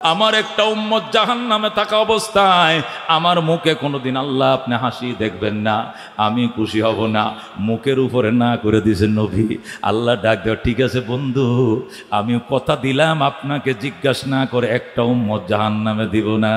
আমার একটা উম্মত জাহান্নামে থাকা অবস্থায় আমার মুখে কোনোদিন আল্লাহ আপনি হাসি দেখবেন না, আমি খুশি হব না। মুখের উপরে না করে দিয়েছেন নবী। আল্লাহ ডাক দেওয়া, ঠিক আছে বন্ধু, আমি কথা দিলাম আপনাকে জিজ্ঞাসা না করে একটা উম্মত জাহান্নামে দিব না।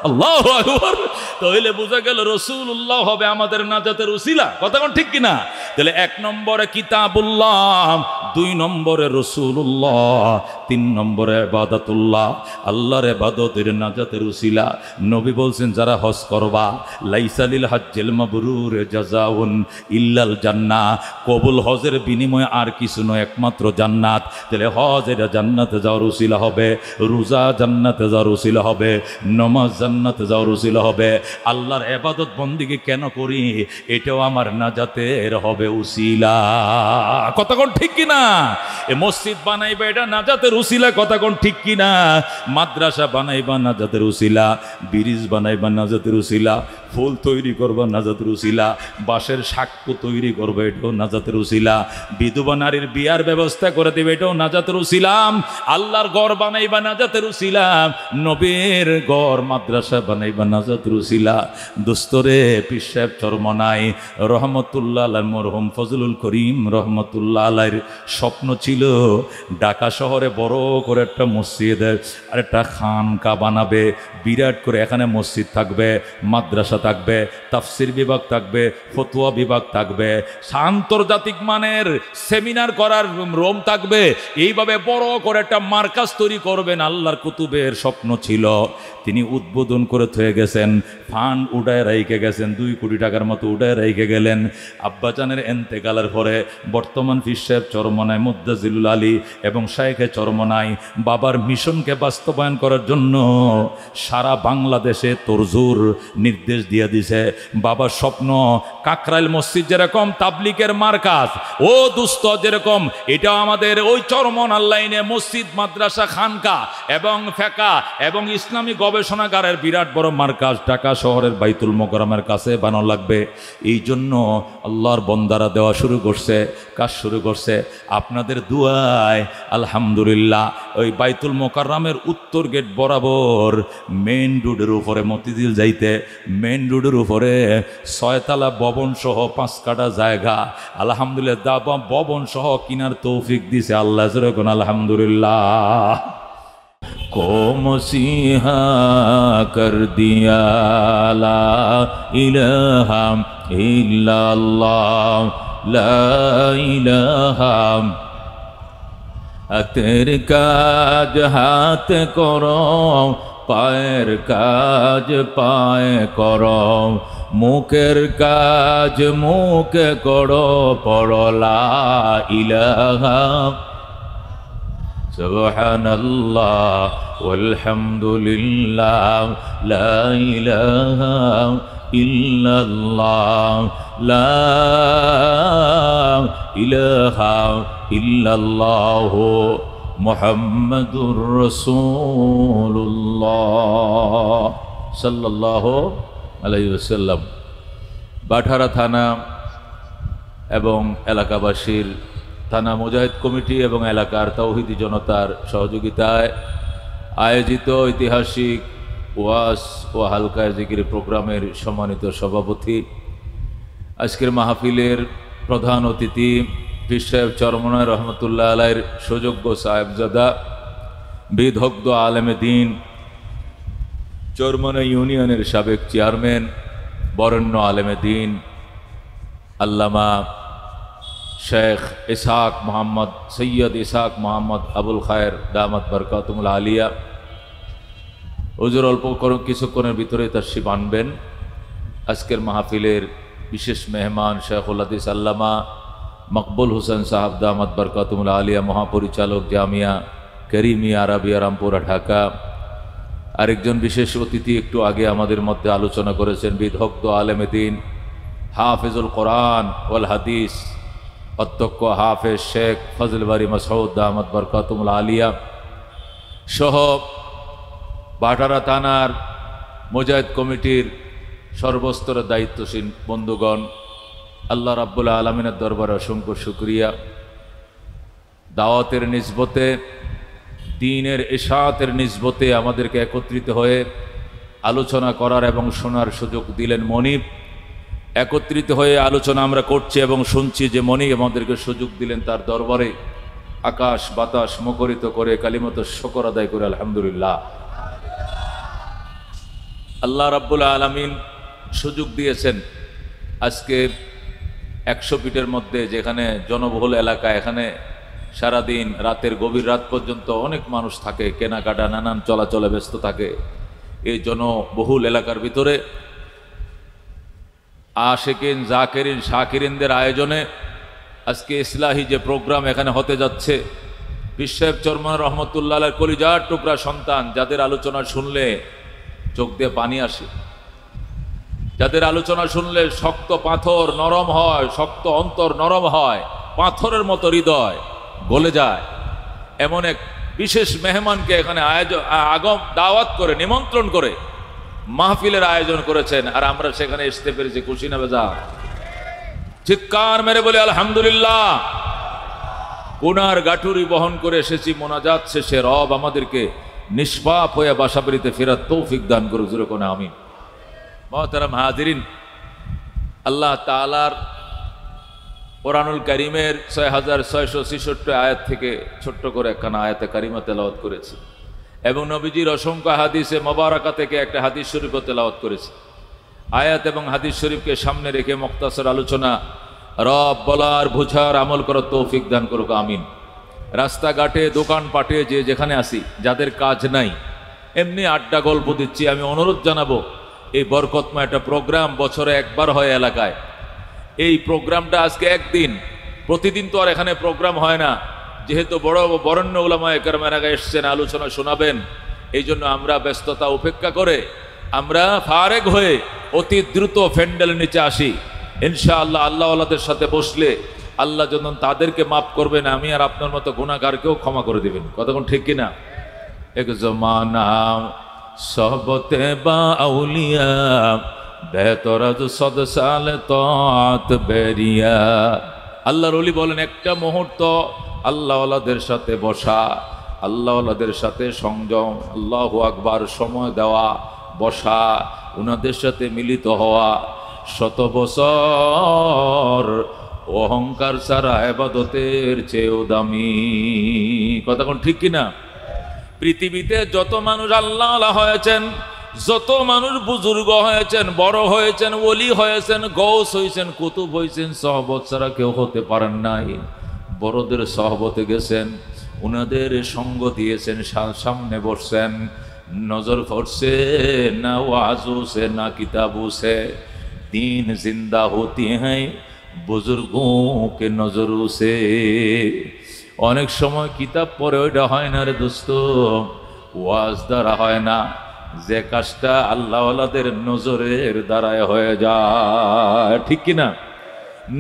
আল্লাহু আকবার। তাহলে বোঝা গেল রাসূলুল্লাহ হবে আমাদের নাজাতের উসিলা। কথা কোন ঠিক কিনা? তাহলে 1 নম্বরে কিতাবুল্লাহ, 2 নম্বরে রাসূলুল্লাহ, 3 নম্বরে ইবাদতুল্লাহ, আল্লাহর ইবাদতের নাজাতের উসিলা। নবী বলছেন যারা হজ করবা, লাইসা লিল হজ্জিল মাবরুর জাযাউন ইল্লাল জান্নাহ, কবুল হজের বিনিময়ে আর কিছু নয়, একমাত্র জান্নাত। তাহলে হজ এটা জান্নাতে যাওয়ার উসিলা হবে, রোজা জান্নাতে যাওয়ার উসিলা হবে, নামাজ জান্নাতে যাওয়ার উসিলা হবে। আল্লাহর ইবাদত বন্দেগী কেন করি, এটাও আমার নাজাতের হবে উসিলা। কথা কোন ঠিক কিনা? এ মসজিদ বানাইবা এটা নাজাতের উসিলা। কথা কোন ঠিক কিনা? মাদ্রাসা বানাইবা নাজাতের উসিলা, ব্রিজ বানাইবা নাজাতের উসিলা, ফুল তৈরি করবা নাজাতের উসিলা, বাঁশের সাক্ষ্য তৈরি করবে এটাও নাজাতের উসিলা, বিধবা নারীর বিয়ার ব্যবস্থা করে দেবে এটাও নাজাতের উসিলা, আল্লাহর ঘর বানাইবা নাজাতের উসিলা, নবীর ঘর মাদ্রাসা বানাইবা নাজাতের উসিলা। দোস্তরে পীর সাহেব চরমনাই রহমতুল্লাহ আলাইহি মরহুম ফজলুল করিম রহমতুল্লাহ আলাইহির স্বপ্ন ছিল ঢাকা শহরে বড় করে একটা মসজিদ আর একটা খানকা বানাবে, বিরাট করে। এখানে মসজিদ থাকবে, মাদ্রাসা থাকবে, তাফসির বিভাগ থাকবে, ফতোয়া বিভাগ থাকবে, আন্তর্জাতিক মানের সেমিনার করার রুম থাকবে। এইভাবে বড় করে একটা মার্কাজ তৈরি করবেন। আল্লাহর কুতুবের স্বপ্ন ছিল, তিনি উদ্বোধন করে থয়ে গেছেন, ফান্ড উড়ায় রাইকে গেছেন, 2 কোটি টাকার মতো উড়ায় রাইকে গেলেন। আব্বাজানের এন্তেকালের পরে বর্তমান পীর সাহেব চরমনাই মুদ্দাজিলুল আলী এবং শায়েখে চরমনাই বাবার মিশনকে বাস্তবায়ন করার জন্য সারা বাংলাদেশে তোরজোর নির্দেশ দিয়ে দিছে। বাবার স্বপ্ন কাকরাইল মসজিদ যেরকম তাবলিগের মার্কাজ, ও দুস্থ যেরকম এটা আমাদের ওই চরমনার লাইনে মসজিদ, মাদ্রাসা, খানকা এবং ফেকা এবং ইসলামী গবেষণাগারের বিরাট বড় মার্কাজ ঢাকা শহরের বাইতুল মোকাররমের কাছে বানানো লাগবে। এই জন্য আল্লাহর বন্দারা দেওয়া শুরু করছে, কাজ শুরু করছে। আপনাদের দুয়ায় আলহামদুলিল্লাহ ওই বাইতুল মোকাররমের উত্তর গেট বরাবর মেইন রোডের উপরে মতিঝিল যাইতে মেইন রোডের উপরে 6 তলা ভবন সহ 5 কাঠা জায়গা আলহামদুলিল্লাহ ভবন সহ কিনার তৌফিক দিছে আল্লাহ। যেরকম আলহামদুলিল্লাহ। को मसीहा कर दिया ला इलाहा इल्लल्लाह ला इलाहा। हाथेर काज हाथ करो, पाয়ের কাজ পায়ে করো, মুখের কাজ মুখে করো, পড়ো লা ইলাহা সুবহানাল্লাহ ওয়ালহামদুলিল্লাহ লা ইলাহা ইল্লাল্লাহ লা ইলাহা ইল্লাল্লাহ মুহাম্মাদুর রাসূলুল্লাহ সাল্লাল্লাহু আলাইহি ওয়াসাল্লাম। বাঠারা থানা এবং এলাকাবাসীর, থানা মুজাহিদ কমিটি এবং এলাকার তাওহীদি জনতার সহযোগিতায় আয়োজিত ঐতিহাসিক ওয়াজ ও হালকা জিকির প্রোগ্রামের সম্মানিত সভাপতি, আজকের মাহফিলের প্রধান অতিথি পীর সাহেব চরমনাই রহমতুল্লাহ আলাইহির সুযোগ্য সাহেবজাদা, বিদগ্ধ আলেমে দ্বীন, চরমনাই ইউনিয়নের সাবেক চেয়ারম্যান, বরেণ্য আলেমে দ্বীন আল্লামা শেখ ইসহাক মোহাম্মদ সৈয়দ ইসহাক মোহাম্মদ আবুল খায়ের দামাত বরকাতুল আলিয়া হুজুর অল্প কিছুক্ষণের ভিতরে তাশরিফ আনবেন। আজকের মাহফিলের বিশেষ মেহমান শেখুল হাদিস আল্লামা মকবুল হোসেন সাহাব দামাত বরকাতুল আলিয়া, মহাপরিচালক জামিয়া করিমিয়া আরাবিয়া রামপুরা ঢাকা। আরেকজন বিশেষ অতিথি একটু আগে আমাদের মধ্যে আলোচনা করেছেন, বিদগ্ধ আলেমে দ্বীন হাফিজুল কোরআন ওয়াল হাদিস অধ্যক্ষ হাফেজ শেখ ফজল বারি মাসউদ দামাত বরকাতুল আলিয়া সহ বাটারা থানার মুজাহিদ কমিটির সর্বস্তরে দায়িত্বশীল বন্ধুগণ, আল্লাহ রাব্বুল আলামিনের দরবারে অসংখ্য শুকরিয়া। দাওয়াতের নিসবতে দ্বীনের ইশাআতের নিসবতে আমাদেরকে একত্রিত হয়ে আলোচনা করার এবং শোনার সুযোগ দিলেন মনিব। একত্রিত হয়ে আলোচনা আমরা করছি এবং শুনছি যে মনিব আমাদেরকে সুযোগ দিলেন তার দরবারে আকাশ বাতাস মুখরিত করে কালিমাত শুকর আদায় করে আলহামদুলিল্লাহ। আল্লাহ রাব্বুল আলামিন সুযোগ দিয়েছেন আজকে 100 ফিটের মধ্যে, যেখানে জনবহুল এলাকা, এখানে সারাদিন রাতের গভীর রাত পর্যন্ত অনেক মানুষ থাকে, কেনাকাটা নানান চলাচলে ব্যস্ত থাকে। এই জনবহুল এলাকার ভিতরে আশিকিন জাকিরিন শাকিরিনদের আয়োজনে আজকে ইসলাহি যে প্রোগ্রাম এখানে হতে যাচ্ছে, বিশ্বয়েব চরমান রহমতুল্লাহ আলাইহির কলিজার টুকরা সন্তান, যাদের আলোচনা শুনলে চোখ দিয়ে পানি আসে, যাদের আলোচনা শুনলে শক্ত পাথর নরম হয়, শক্ত অন্তর নরম হয়, পাথরের মতো হৃদয় গলে যায়, এমন এক বিশেষ মেহমানকে এখানে আগম দাওয়াত করে নিমন্ত্রণ করে মাহফিলের আয়োজন করেছেন। আর আমরা সেখানে আসতে পেরেছি, খুশি না বেজা? চিৎকার মেরে বলে আলহামদুলিল্লাহ। গুনার গাঠুরি বহন করে এসেছি, মোনাজাত শেষে রব আমাদেরকে নিষ্পাপ হয়ে বাসাবাড়িতে ফেরার তৌফিক দান করুক, জোরে কোন আমিন। মুহতারাম হাজিরিন, আল্লাহ তাআলার কোরআনুল কারীমের 6666 আয়াত থেকে ছোট্ট করে একখানা আয়াতে কারিমা তেলাওয়াত করেছে এবং নবীজির অসংখ্য হাদিসে মোবারকা থেকে একটা হাদিস শরীফও তেলাওয়াত করেছে। আয়াত এবং হাদিস শরীফকে সামনে রেখে মুখতাসর আলোচনা রব বলার বুঝার আমল করার তৌফিক দান করুক আমিন। রাস্তাঘাটে দোকানপাটে যে যেখানে আসি, যাদের কাজ নাই, এমনি আড্ডা গল্প দিচ্ছি, আমি অনুরোধ জানাবো এই বরকতময় একটা প্রোগ্রাম বছরে একবার হয় এলাকায়। এই প্রোগ্রামটা আজকে একদিন, প্রতিদিন তো আর এখানে প্রোগ্রাম হয় না, যেহেতু বড় বরেণ্য উলামায়ে কেরামের আগে এসছেন আলোচনা শোনাবেন, এই জন্য আমরা ব্যস্ততা উপেক্ষা করে আমরা ফারেগ হয়ে অতি দ্রুত প্যান্ডেলের নিচে আসি। ইনশাআল্লাহ আল্লাহ ওয়ালাদের সাথে বসলে আল্লাহ যখন তাদেরকে মাফ করবেন, আমি আর আপনার মতো গুনাহগারকেও ক্ষমা করে দিবেন। কতক্ষণ ঠিক কিনা? এক জমানা সহবতে বা আউলিয়া বেতরাজ সদ সালে তত বেরিয়া। আল্লাহর ওলি বলেন, একটা মুহূর্ত আল্লাহওয়ালাদের সাথে বসা, আল্লাহওয়ালাদের সাথে সংযম, আল্লাহু আকবার সময় দেওয়া, বসা, উনাদের সাথে মিলিত হওয়া, 100 বছর অহংকার ছাড়া ইবাদতের চেয়েও দামি। কতক্ষণ ঠিক কিনা? পৃথিবীতে যত মানুষ আল্লাহওয়ালা হয়েছেন, যত মানুষ বুজুর্গ হয়েছেন, বড় হয়েছেন, ওলি হয়েছেন, গৌস হয়েছেন, কুতুব হয়েছেন, সহবত ছাড়া কেউ হতে পারেন নাই। বড়দের সহবতে গেছেন, উনাদের সঙ্গ দিয়েছেন, সামনে বসছেন, নজর পড়ছে না ওয়াজু সে না কিতাবু সে, দিন জিন্দা হতি হ্যাঁ বুজুর্গোं के নজরু সে। অনেক সময় কিতাব পড়ে ওইটা হয় না রে দোস্ত, ওয়াজ দ্বারা হয় না, যে কাজটা আল্লাহওয়ালাদের নজরের দ্বারায় হয়ে যায়। ঠিক কিনা?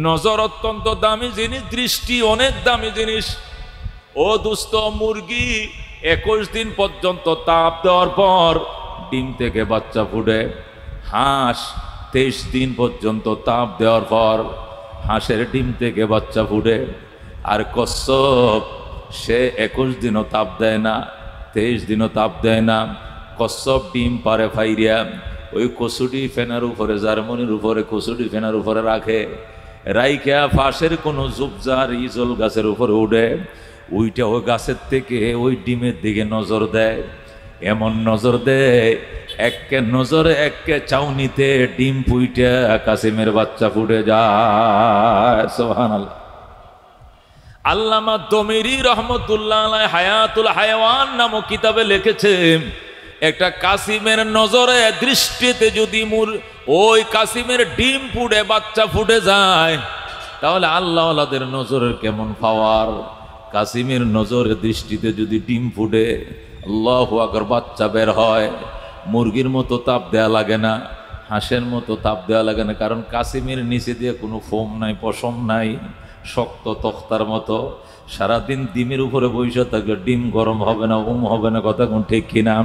নজর অত্যন্ত দামি জিনিস, দৃষ্টি অনেক দামি জিনিস। ও দোস্ত, মুরগি 21 দিন পর্যন্ত তাপ দেওয়ার পর ডিম থেকে বাচ্চা ফুটে, হাঁস 23 দিন পর্যন্ত তাপ দেওয়ার পর হাঁসের ডিম থেকে বাচ্চা ফুটে। আর কচ্ছপ সে 21 দিনও তাপ দেয় না, 23 দিনও তাপ দেয় না। কচ্ছপ ডিম পারে ফাইরিয়া ওই কচুটি ফেনার উপরে, জার্মনির উপরে কচুটি ফেনার উপরে রাখে, রাইখা ফাঁসের কোনো ঝুপঝাড় ইজল গাছের উপরে উঠে, ওইটা ওই গাছের থেকে ওই ডিমের দিকে নজর দেয়। এমন নজর দেয়, একে নজরে একে চাউনিতে ডিম পুইটা কাসিমের বাচ্চা ফুটে যায়। সুবহানাল্লাহ। আল্লামা দমিরি রহমতুল্লাহ আলাইহি হায়াতুল হায়াওয়ান নামক কিতাবে লিখেছেন, একটা কাসিমের নজরে দৃষ্টিতে যদি ওই কাসিমের ডিম ফুটে বাচ্চা ফুটে যায়, তাহলে আল্লাহওয়ালাদের নজরের কেমন পাওয়ার। কাসিমের নজরে দৃষ্টিতে যদি ডিম ফুটে, আল্লাহু আকবার, বাচ্চা বের হয়, মুরগির মতো তাপ দেয়া লাগে না, হাঁসের মতো তাপ দেওয়া লাগে না, কারণ কাসিমের নিচে দিয়ে কোনো ফোম নাই, পশম নাই, শক্ত তক্তার মতো। সারাদিন ডিমের উপরে বসে থাকলে ডিম গরম হবে না, হবে না। কথা কোন ঠিক কিনা?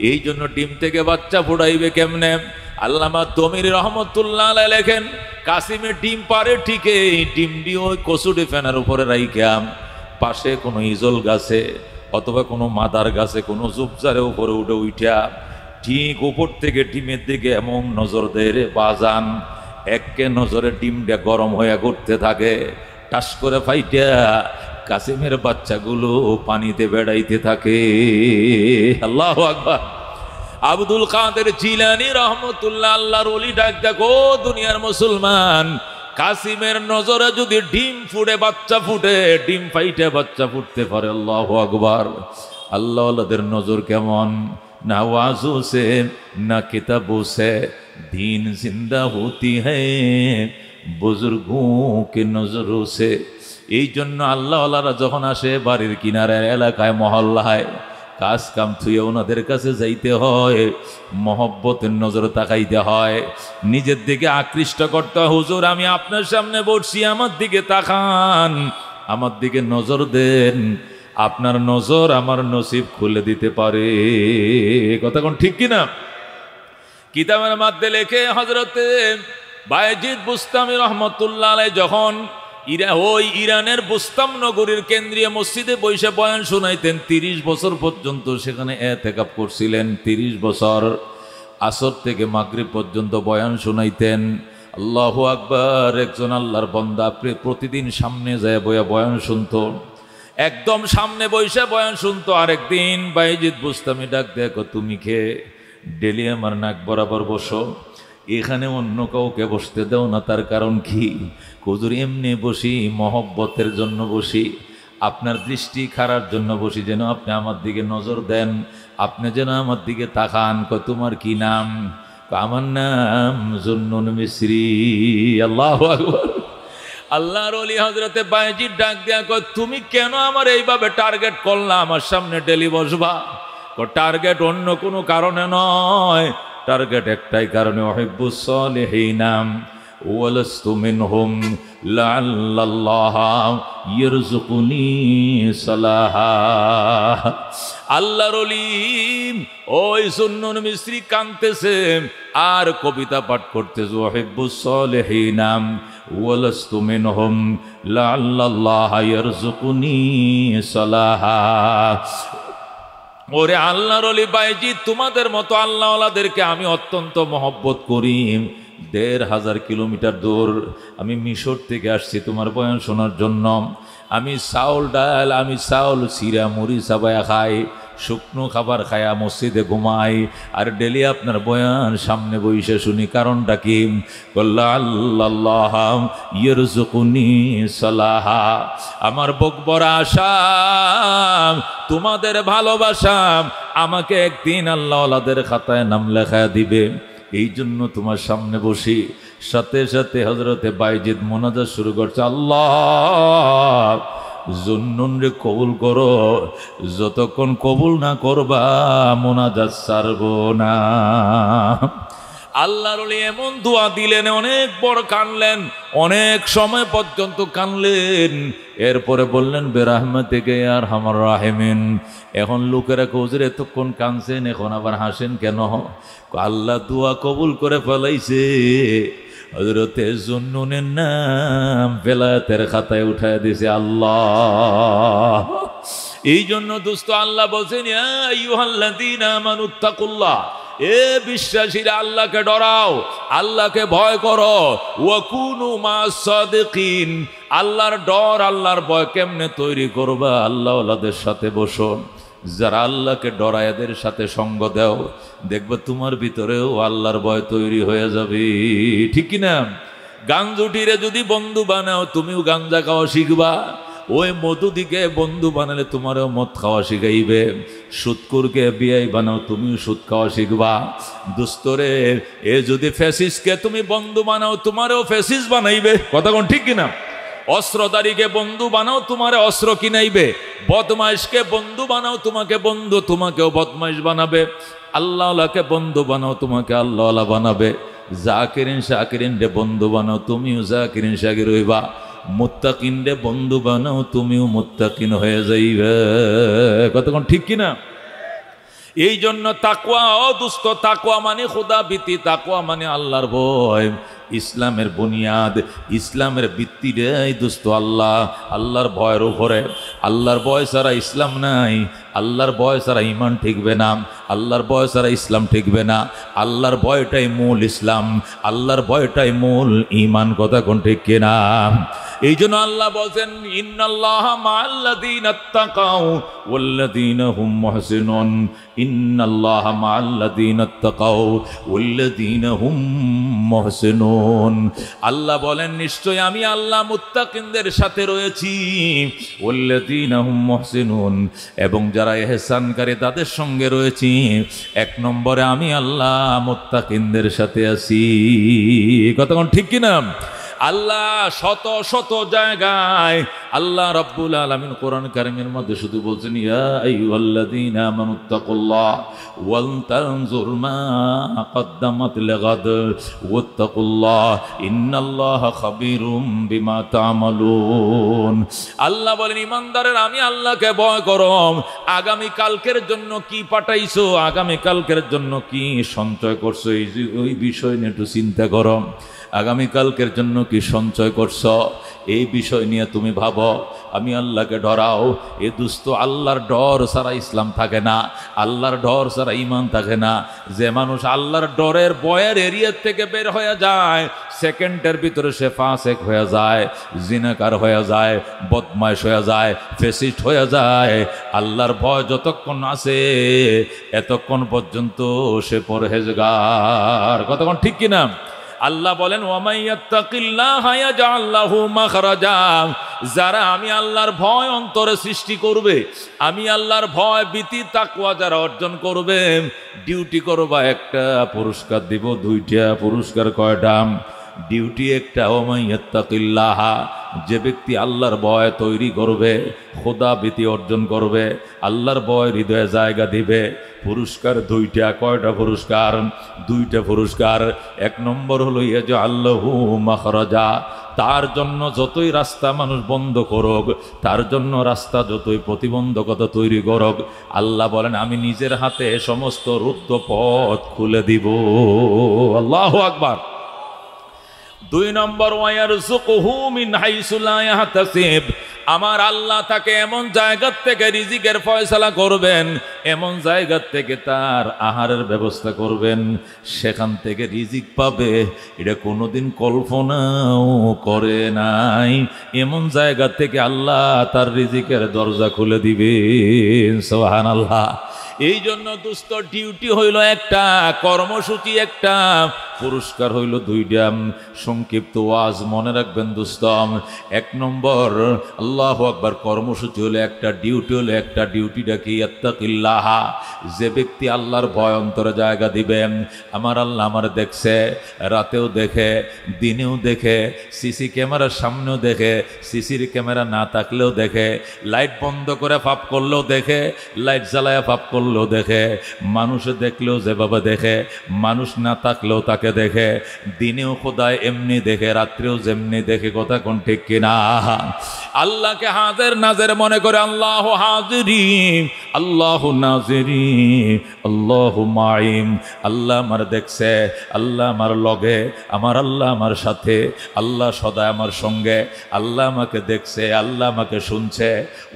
এই জন্য ডিম থেকে বাচ্চা ফুটাইবে কেমনে? আল্লামা দমিরি রহমতুল্লাহ আলাইহি লেখেন, কাসিমের ডিম পারে ঠিকই, ডিমটি ওই কচুটি ফেনার উপরে রাইখাম, পাশে কোনো ইজল গাছে অথবা কোনো মাদার গাছে কোনো ঝোপঝাড়ের উপরে উঠা ঠিক উপর থেকে ডিমের দিকে এমন নজর দেয় রে বাজান, একে নজরে ডিমটা গরম হয়ে ঘুরতে থাকে, টাস করে ফাইটা কাসিমের বাচ্চাগুলো পানিতে বেড়াইতে থাকে। আল্লাহু আকবার। আব্দুল কাদের জিলানী রহমতুল্লাহ আল্লাহর ওলি ডাক দেখো দুনিয়ার মুসলমান, কাসিমের নজরে যদি ডিম ফুটে বাচ্চা ফুটে, ডিম ফাইটে বাচ্চা ফুটতে পারে, আল্লাহু আকবার। আল্লাহ আল্লাহদের নজর কেমন, না ওয়াজু সে না কিতাবু সে दीन जिंदा होती है बुजुर्गों के नजरों से। এই জন্য আল্লাহওয়ালারা যখন আসে বাড়ির কিনারের এলাকায় মহল্লায়, কাজ কাম থুয়ে ওনাদের কাছে যাইতে হয়, মহব্বতের নজরে তাকাইতে হয়, নিজের দিকে আকৃষ্ট করতে হয়। হুজুর আমি আপনার সামনে বসছি, আমার দিকে তাকান, আমার দিকে নজর দেন, আপনার নজর আমার নসিব খুলে দিতে পারে। কথা কোন ঠিক কিনা? কিতাবের মধ্যে লেখে হযরতে বায়েজিদ বুস্তামি রহমতুল্লাহ আলাইহি যখন ইরানের বুস্তাম নগরীর কেন্দ্রীয় মসজিদে বসে বয়ান শোনাইতেন, 30 বছর পর্যন্ত সেখানে এতেকাফ করছিলেন। 30 বছর আসর থেকে মাগরিব পর্যন্ত বয়ান শোনাইতেন। আল্লাহু আকবার। একজন আল্লাহর বান্দা প্রতিদিন সামনে যায় বয়া বয়ান শুনতো, একদম সামনে বসে বয়ান শুনতো। আরেকদিন বায়েজিদ বুস্তামি ডাক দেখো, তুমি কে ডেলি আমার নাক বরাবর বসো, এখানে অন্য কাউকে বসতে দাও না। তার কারণ কি? হুজুর এমনি বসি, মহব্বতের জন্য বসি, আপনার দৃষ্টি খারার জন্য বসি, যেন আপনি আমার দিকে নজর দেন, আপনি যেন আমার দিকে তাকান। তোমার কি নাম? আমার নাম জুন্নুন মিসরি। আল্লাহু আকবার। আল্লাহর ওলি হযরতে বায়েজিদ ডাক দেয়া কয়, তুমি কেন আমার এইভাবে টার্গেট করলা, আমার সামনে ডেলি বসবা? টার্গেট অন্য কোনো কারণে নয়, টার্গেট একটাই কারণে, উহিব্বুস সালিহিনা ওয়ালাস্তু মিনহুম লাআল্লাল্লাহ ইয়ারযুকুনি সালাহা। আল্লাহর ওলি ওই সুন্নুন মিস্ত্রি কাঁদতেছে আর কবিতা পাঠ করতেছে, উহিব্বুস সালিহিনা ওয়ালাস্তু মিনহুম লাআল্লাল্লাহ ইয়ারযুকুনি সালাহা। ওরে আল্লাহর ওলি বায়েজিদ, তোমাদের মতো আল্লাহওয়ালাদেরকে আমি অত্যন্ত মহব্বত করি। 1500 কিলোমিটার দূর আমি মিশর থেকে আসছি তোমার বয়ান শোনার জন্য। আমি চাউল ডাল, আমি চাউল চিরা মুড়ি চাবায়া খাই, শুকনো খাবার খায়া মসজিদে ঘুমাই, আর ডেলি আপনার বয়ান সামনে বইসে শুনি। কারণটা কি? আল্লাহ ইয়ারযুকুনি সালাহা। আমার বুক ভরা আশা, তোমাদের ভালোবাসা আমাকে একদিন আল্লাহওয়ালাদের খাতায় নাম লেখা দিবে, এই জন্য তোমার সামনে বসি। সাথে সাথে হযরতে বায়েজিদ মোনাজাত শুরু করছে, আল্লাহ জুন্নুন রে কবুল করো, যতক্ষণ কবুল না করবা মোনাজাত ছাড়বো না। আল্লাহর ওলি এমন দোয়া দিলেন, অনেক বড় কানলেন, অনেক সময় পর্যন্ত কানলেন। এরপরে বললেন, বেরাহমাতিকা ইয়া আরহামার রাহিমিন। এখন লোকেরা হুজুর এতক্ষণ কানছেন, এখন আবার হাসেন কেন? আল্লাহ দোয়া কবুল করে ফেলাইছে, হযরতে জুন্নুনের নাম বেলায়েতের খাতায় উঠায় দিয়েছে আল্লাহ। এই জন্য দোস্ত আল্লাহ বলছেন, ইয়া আইয়ুহাল্লাযীনা আমানুত্তাকুল্লাহ, এ বিশ্বাসীরা আল্লাহকে ডরাও, আল্লাহকে ভয় করো। ওয়া কুনু মা'আস সাদিকিন। আল্লাহর ডর, আল্লাহর ভয় কেমনে তৈরি করবা? আল্লাহওয়ালাদের সাথে বসো, যারা আল্লাহকে ডরায় এদের সাথে সঙ্গ দাও, দেখবে তোমার ভিতরেও আল্লাহর ভয় তৈরি হয়ে যাবে। ঠিক কিনা? গাঞ্জুটিরে যদি বন্ধু বানাও, তুমিও গাঞ্জা খাওয়া শিখবা। ওই মধুদিকে বন্ধু বানালে তোমারও মদ খাওয়া শিখাইবে। সুদকুরকে বিয়াই বানাও, তুমিও সুদ খাওয়া শিখবা। দুস্তরে এ যদি ফ্যাসিস্টকে তুমি বন্ধু বানাও, তোমারও ফ্যাসিস্ট বানাইবে। কথা কোন ঠিক কিনা? অস্ত্রধারীকে বন্ধু বানাও, তোমারে অস্ত্র কিনাইবে। বদমাইশকে বন্ধু বানাও, তোমাকেও বদমাইশ বানাবে। আল্লাহওয়ালাকে বন্ধু বানাও, তোমাকে আল্লাহওয়ালা বানাবে। জাকিরিন শাকিরিন রে বন্ধু বানাও, তুমিও জাকিরিন শাকির হইবা। মুত্তাকিন রে বন্ধু বানাও, তুমিও মুত্তাকিন হয়ে যাইবে। কতক্ষণ ঠিক কিনা? এই জন্য তাকওয়া, দুস্থ তাকওয়া মানে খোদা ভীতি, তাকওয়া মানে আল্লাহর ভয়। ইসলামের বুনিয়াদ, ইসলামের ভিত্তি রে দুস্থ আল্লাহ, আল্লাহর ভয়ের উপরে। আল্লাহর ভয় ছাড়া ইসলাম নাই, আল্লাহর ভয় ছাড়া ইমান ঠিকবে না, আল্লাহর ভয় ছাড়া ইসলাম ঠিকবে না। আল্লাহর ভয়টাই মূল ইসলাম, আল্লাহর ভয়টাই মূল ইমান। কথা কোন ঠিক কিনা? এই জন্য আল্লাহ বলছেন ইন্নাল্লাহা মাআল্লাযীনা তাকাউ ওয়াল্লাযীনা হুম মুহসিনুন, ইন্নাল্লাহা মাআল্লাযীনা তাকাউ ওয়াল্লাযীনা হুম মুহসিনুন। আল্লাহ বলেন নিশ্চয় আমি আল্লাহ মুত্তাকিনদের সাথে রয়েছি, ওয়াল্লাযীনা হুম মুহসিনুন, এবং যারা ইহসানকারী তাদের সঙ্গে রয়েছি। এক নম্বরে আমি আল্লাহ মুত্তাকিনদের সাথে আছি। কথা কোন ঠিক কিনা? আল্লাহ শত শত জায়গায় আল্লাহ রাব্বুল আলামিন কোরআন কারীমের মধ্যে শুধু বলছেন ইয়া আইয়ুহাল্লাযীনা আমানুত্তাকুল্লাহ ওয়াল তানজুর মা কদ্দামাত লিগাদ ওয়াত্তাকুল্লাহ ইন্নাল্লাহা খাবীরুম বিমা তা'মালুন। আল্লাহ বলেন ঈমানদারের আমি আল্লাহকে ভয় করো, আগামী কালকের জন্য কি পাঠাইছো, আগামী কালকের জন্য কি সঞ্চয় করছো, এই বিষয় নিয়ে একটু চিন্তা করো। আগামীকালকের জন্য কি সঞ্চয় করছ, এই বিষয় নিয়ে তুমি ভাবো। আমি আল্লাহকে ডরাও। এ দুস্থ আল্লাহর ডর ছাড়া ইসলাম থাকে না, আল্লাহর ডর ছাড়া ইমান থাকে না। যে মানুষ আল্লাহর ডরের ভয়ের এরিয়া থেকে বের হয়ে যায়, সেকেন্ডের ভিতরে সে ফাসেক হয়ে যায়, জিনাকার হয়ে যায়, বদমাইশ হয়ে যায়, ফেসিস্ট হয়ে যায়। আল্লাহর ভয় যতক্ষণ আছে এতক্ষণ পর্যন্ত সে পরহেজগার। কতক্ষণ ঠিক কিনা? আল্লাহ বলেন ওয়ামাইয়াত্তাকিল্লাহা ইয়াজআল লাহু মাখরাজা, যারা আমি আল্লাহর ভয় অন্তরে সৃষ্টি করবে, আমি আল্লাহর ভয় ভীতি তাকওয়া যারা অর্জন করবে, ডিউটি করবা একটা পুরস্কার দিব, দুইটা পুরস্কার। কয়টা? ডিউটি একটা। ওয়ামাইয়াত্তাকিল্লাহা, যে ব্যক্তি আল্লাহর ভয় তৈরি করবে, খোদা ভীতি অর্জন করবে, আল্লাহর ভয় হৃদয়ে জায়গা দিবে, পুরস্কার দুইটা। কয়টা পুরস্কার? দুইটা পুরস্কার। এক নম্বর হলো ইয়াজআল লাহু মাখরাজা, তার জন্য যতই রাস্তা মানুষ বন্ধ করুক, তার জন্য রাস্তা যতই প্রতিবন্ধকতা তৈরি করুক, আল্লাহ বলেন আমি নিজের হাতে সমস্ত রুদ্ধ পথ খুলে দিব। আল্লাহু আকবার। দুই নম্বর ওয়ায়ারযুকুহু মিন হাইসু লা ইয়াহতাসিব, আমার আল্লাহ তাকে এমন জায়গা থেকে রিজিকের ফয়সালা করবেন, এমন জায়গা থেকে তার আহারের ব্যবস্থা করবেন, সেখান থেকে রিজিক পাবে এটা কোনোদিন কল্পনাও করে নাই। এমন জায়গা থেকে আল্লাহ তার রিজিকের দরজা খুলে দিবেন। সুবহানাল্লাহ। এই জন্য দোস্ত ডিউটি হইল একটা, কর্মসূচি একটা, পুরস্কার হইল দুইটা। সংক্ষিপ্ত ওয়াজ মনে রাখবেন দোস্ত। এক নম্বর আল্লাহু আকবার, কর্মসূচি হলো একটা, ডিউটি হলো একটা। ডিউটিটা কি? ইত্তাকিল্লাহা, যে ব্যক্তি আল্লাহর ভয় অন্তরে জায়গা দিবেন। আমার আল্লাহ আমার দেখছে, রাতেও দেখে, দিনেও দেখে, সিসি ক্যামেরার সামনেও দেখে, সিসির ক্যামেরা না থাকলেও দেখে, লাইট বন্ধ করে পাপ করলেও দেখে, লাইট জ্বালায়া পাপ করলেও দেখে, মানুষে দেখলেও যেভাবে দেখে, মানুষ না থাকলেও তাকে দেখে, দিনেও খোদায় এমনি দেখে, রাত্রেও যেমনি দেখে। কথা কোন ঠিক কিনা? আল্লাহকে হাজির নাজির মনে করে, আল্লাহ হাজিরি আল্লাহু নাজিরি আল্লাহু মাইম, আল্লাহ আমার দেখছে, আল্লাহ আমার লগে, আমার আল্লাহ আমার সাথে, আল্লাহ সদা আমার সঙ্গে, আল্লাহ আমাকে দেখছে, আল্লাহ আমাকে শুনছে,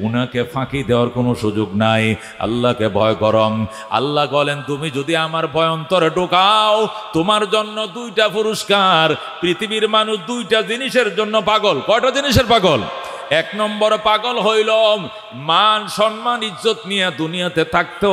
উনাকে ফাঁকি দেওয়ার কোনো সুযোগ নাই। আল্লাহকে ভয় করম। আল্লাহ বলেন তুমি যদি আমার ভয় অন্তরে ঢোকাও, তোমার জন্য দুইটা পুরস্কার। পৃথিবীর মানুষ দুইটা জিনিসের জন্য পাগল। কয়টা জিনিসের পাগল? এক নম্বর পাগল হইল মান সম্মান ইজ্জত নিয়ে দুনিয়াতে থাকতো,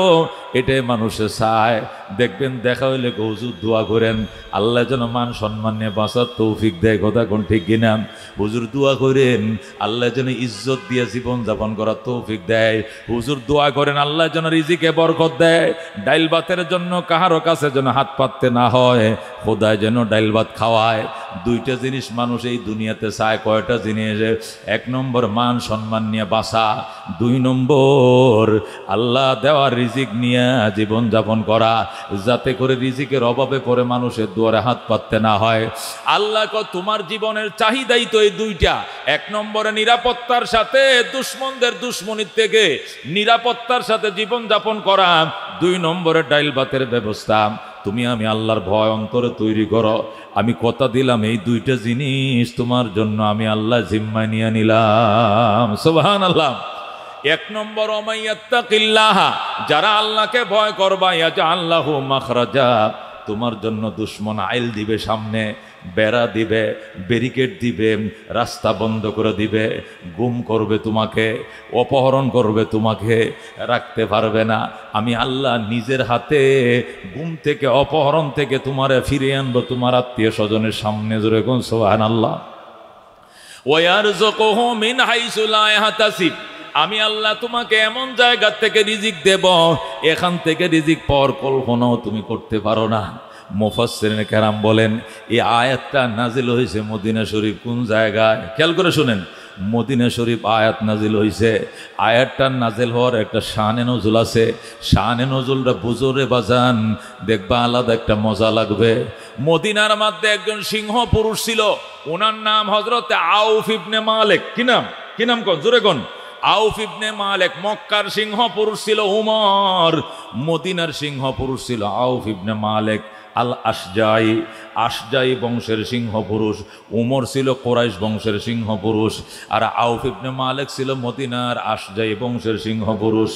এটাই মানুষে চায়। দেখবেন দেখা হইলে হুজুর দোয়া করেন আল্লাহ যেন মান সম্মান নিয়ে বাঁচার তৌফিক দেয়। কথা কোন ঠিক কিনা? হুজুর দোয়া করেন আল্লাহ যেন ইজ্জত দিয়ে জীবন যাপন করার তৌফিক দেয়। হুজুর দোয়া করেন আল্লাহ যেন রিজিকে বরকত দেয়। ডাইল ভাতের জন্য কাহারো কাছে যেন হাত পাততে না হয়, খোদায় যেন ডাইল ভাত খাওয়ায়। দুইটা জিনিস মানুষ এই দুনিয়াতে চায়। কয়টা জিনিস? এক নম্বর মান সম্মান নিয়ে বাঁচা, দুই নম্বর আল্লাহ দেওয়ার রিজিক নিয়ে জীবন যাপন করা, যাতে করে রিজিকের অভাবে পড়ে মানুষের দুয়ারে হাত পাততে না হয়। আল্লাহ তোমার জীবনের চাহিদাই তো এই দুইটা। এক নম্বরে নিরাপত্তার সাথে দুশ্মনদের দুশ্মনির থেকে নিরাপত্তার সাথে জীবন যাপন করা, দুই নম্বরে ডাইল ভাতের ব্যবস্থা। তুমি আমি আল্লাহর ভয় অন্তরে তৈরি করো। আমি কথা দিলাম এই দুইটা জিনিস তোমার জন্য আমি আল্লাহ জিম্মায় নিয়ে নিলাম। সুবহানাল্লাহ। এক নম্বর ওমাইয়াত্তাকিল্লাহ, যারা আল্লাহকে ভয় করবা ইয়াজআল লাহু মাখরাজা, তোমার জন্য দুশ্মন আইল দিবে, সামনে বেড়া দিবে, ব্যারিকেড দিবে, রাস্তা বন্ধ করে দিবে, গুম করবে তোমাকে, অপহরণ করবে তোমাকে, রাখতে পারবে না। আমি আল্লাহ নিজের হাতে গুম থেকে, অপহরণ থেকে তোমারে ফিরিয়ে আনবো তোমার আত্মীয় স্বজনের সামনে। জোরে কোন সুবহানাল্লাহ। ওয়ারযুকুহু মিন হাইসু লা ইয়াহতাসিব, আমি আল্লাহ তোমাকে এমন জায়গা থেকে রিজিক দেব, এখান থেকে রিজিক পাওয়ার কল্পনাও তুমি করতে পারো না। মুফাসসিরিনে কেরাম বলেন এই আয়াতটা নাজিল হয়েছে মদিনা শরীফ কোন জায়গায়? খেয়াল করে শুনেন, মদিনা শরীফ আয়াত নাজিল হয়েছে। আয়াতটার নাজিল হওয়ার একটা শানে নজুল আছে। শানে নজুলটা বুজুরে বাজান, দেখবা আলাদা একটা মজা লাগবে। মদিনার মধ্যে একজন সিংহ পুরুষ ছিল, ওনার নাম হযরত আউফ ইবনে মালিক। কি নাম? কি নাম কোন? জোরে কোন। আউফ ইবনে মালিক। মক্কার সিংহ পুরুষ ছিল উমর, মদিনার সিংহ পুরুষ ছিল আউফ ইবনে মালিক আল আশজাই। আশজাই বংশের সিংহ পুরুষ। উমর ছিল কোরাইশ বংশের সিংহ পুরুষ, আর আউফ ইবনে মালিক ছিল মদিনার আশজাই বংশের সিংহ পুরুষ।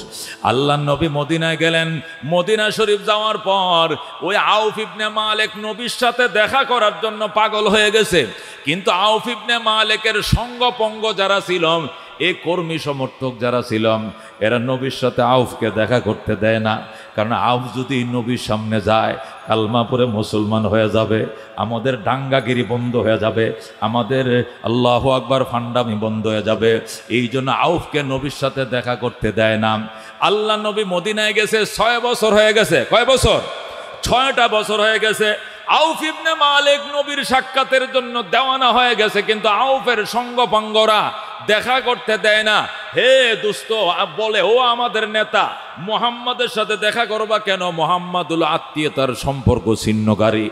আল্লাহর নবী মদিনায় গেলেন। মদিনা শরীফ যাওয়ার পর ওই আউফ ইবনে মালিক নবীর সাথে দেখা করার জন্য পাগল হয়ে গেছে। কিন্তু আউফ ইবনে মালিকের সঙ্গপঙ্গ যারা ছিল, এই কর্মী সমর্থক যারা ছিলাম, এরা নবীর সাথে আউফকে দেখা করতে দেয় না। কারণ আউফ যদি নবীর সামনে যায়, কালমা পড়ে মুসলমান হয়ে যাবে, আমাদের ডাঙ্গাগিরি বন্ধ হয়ে যাবে, আমাদের আল্লাহু আকবার ফান্ডামি বন্ধ হয়ে যাবে। এই জন্য আউফকে নবীর সাথে দেখা করতে দেয় না। আল্লাহ নবী মদিনায় গেছে 6 বছর হয়ে গেছে। কয় বছর? 6টা বছর হয়ে গেছে। আউফ ইবনে মালিক নবীর সাক্ষাতের জন্য দেওয়ানা হয়ে গেছে, কিন্তু আউফের সঙ্গপাঙ্গরা দেখা করতে দেয় না। হে দোস্ত, বলে ও আমাদের নেতা, মুহাম্মাদের সাথে দেখা করবা কেন? মুহাম্মাদ হলো আত্মীয়তার সম্পর্ক ছিন্নকারী।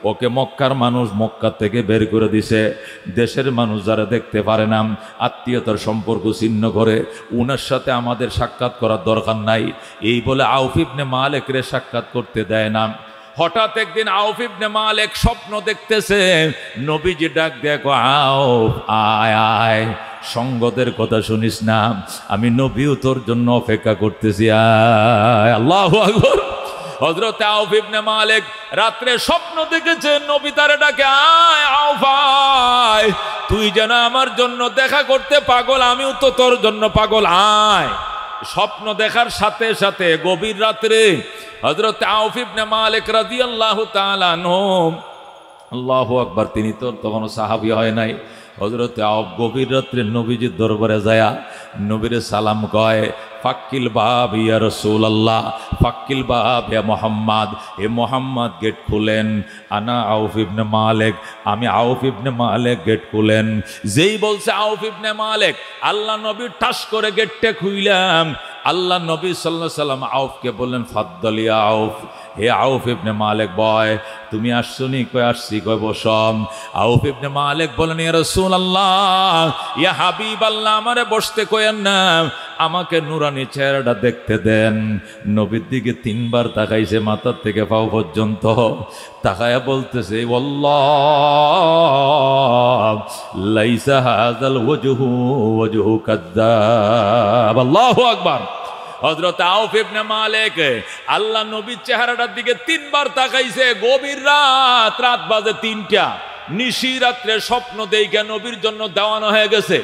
ওকে মক্কার মানুষ মক্কা থেকে বের করে দিছে। দেশের মানুষ যারা দেখতে পারে না, আত্মীয়তার সম্পর্ক ছিন্ন করে, উনার সাথে আমাদের সাক্ষাৎ করার দরকার নাই। এই বলে আউফ ইবনে মালিকরে সাক্ষাৎ করতে দেয় না। হঠাৎ একদিন আউফ ইবনে মালিক স্বপ্ন দেখতেছে, নবীজি ডাক দেখো, আউফ আয় আয়, সঙ্গদের কথা শুনিস না, আমি নবীও তোর জন্য অপেক্ষা করতেছি, আয়। আল্লাহু আকবার। হযরত আউফ ইবনে মালিক রাত্রে স্বপ্ন দেখেছে, নবী তারে ডাকে, আয় আউফ আয়, তুই যেন আমার জন্য দেখা করতে পাগল, আমিও তো তোর জন্য পাগল, আয়। স্বপ্ন দেখার সাথে সাথে গভীর রাত্রে হযরত আউফ ইবনে মালিক রাদিয়াল্লাহু তাআলা আনহু, আল্লাহু আকবার, তিনি তো তখনও সাহাবী হয় নাই। হযরত আউফ গভীর রাত্রে নবীজির দরবারে যায়া নবীরে সালাম কয়, ফাক্কিল বাব ইয়া রাসূলুল্লাহ, ফাক্কিল বাব ইয়া মুহাম্মদ, এ মুহাম্মদ গেট খুলেন। আনা আউফ ইবনে মালিক, আমি আউফ ইবনে মালিক, গেট খুলেন। যেই বলছে আউফ ইবনে মালিক, আল্লাহ নবী ঠাস করে গেটটা খুইলাম। আল্লাহ নবী সাল্লাল্লাহু আলাইহি সাল্লাম আউফকে বললেন, ফাদ্দাল ইয়া আউফ, হে আউফ ইবনে মালিক বয়, তুমি আসছনি? কয় আসছি। কয় বসম। আউফ ইবনে মালিক বলেন, ইয়া রাসূলুল্লাহ, ইয়া হাবিবাল্লাহ, আমারে বসতে কয়েন না, আমাকে নুরানি চেহারাটা দেখতে দেন। নবীর দিকে 3 বার তাকাইছে, মাথার থেকে পাও পর্যন্ত তাকায়া বলতেছে, ওয়াল্লাহ লাইসা হাযাল ওয়াজহু ওয়াজহু কাযযাব। আল্লাহু আকবার। হযরত আউফ ইবনে মালিক আল্লাহ নবীর চেহারাটার দিকে 3 বার তাকাইছে। গভীর রাত, রাত বাজে 3টা, নিশি রাত্রে স্বপ্ন দেখে নবীর জন্য দেওয়ানো হয়ে গেছে।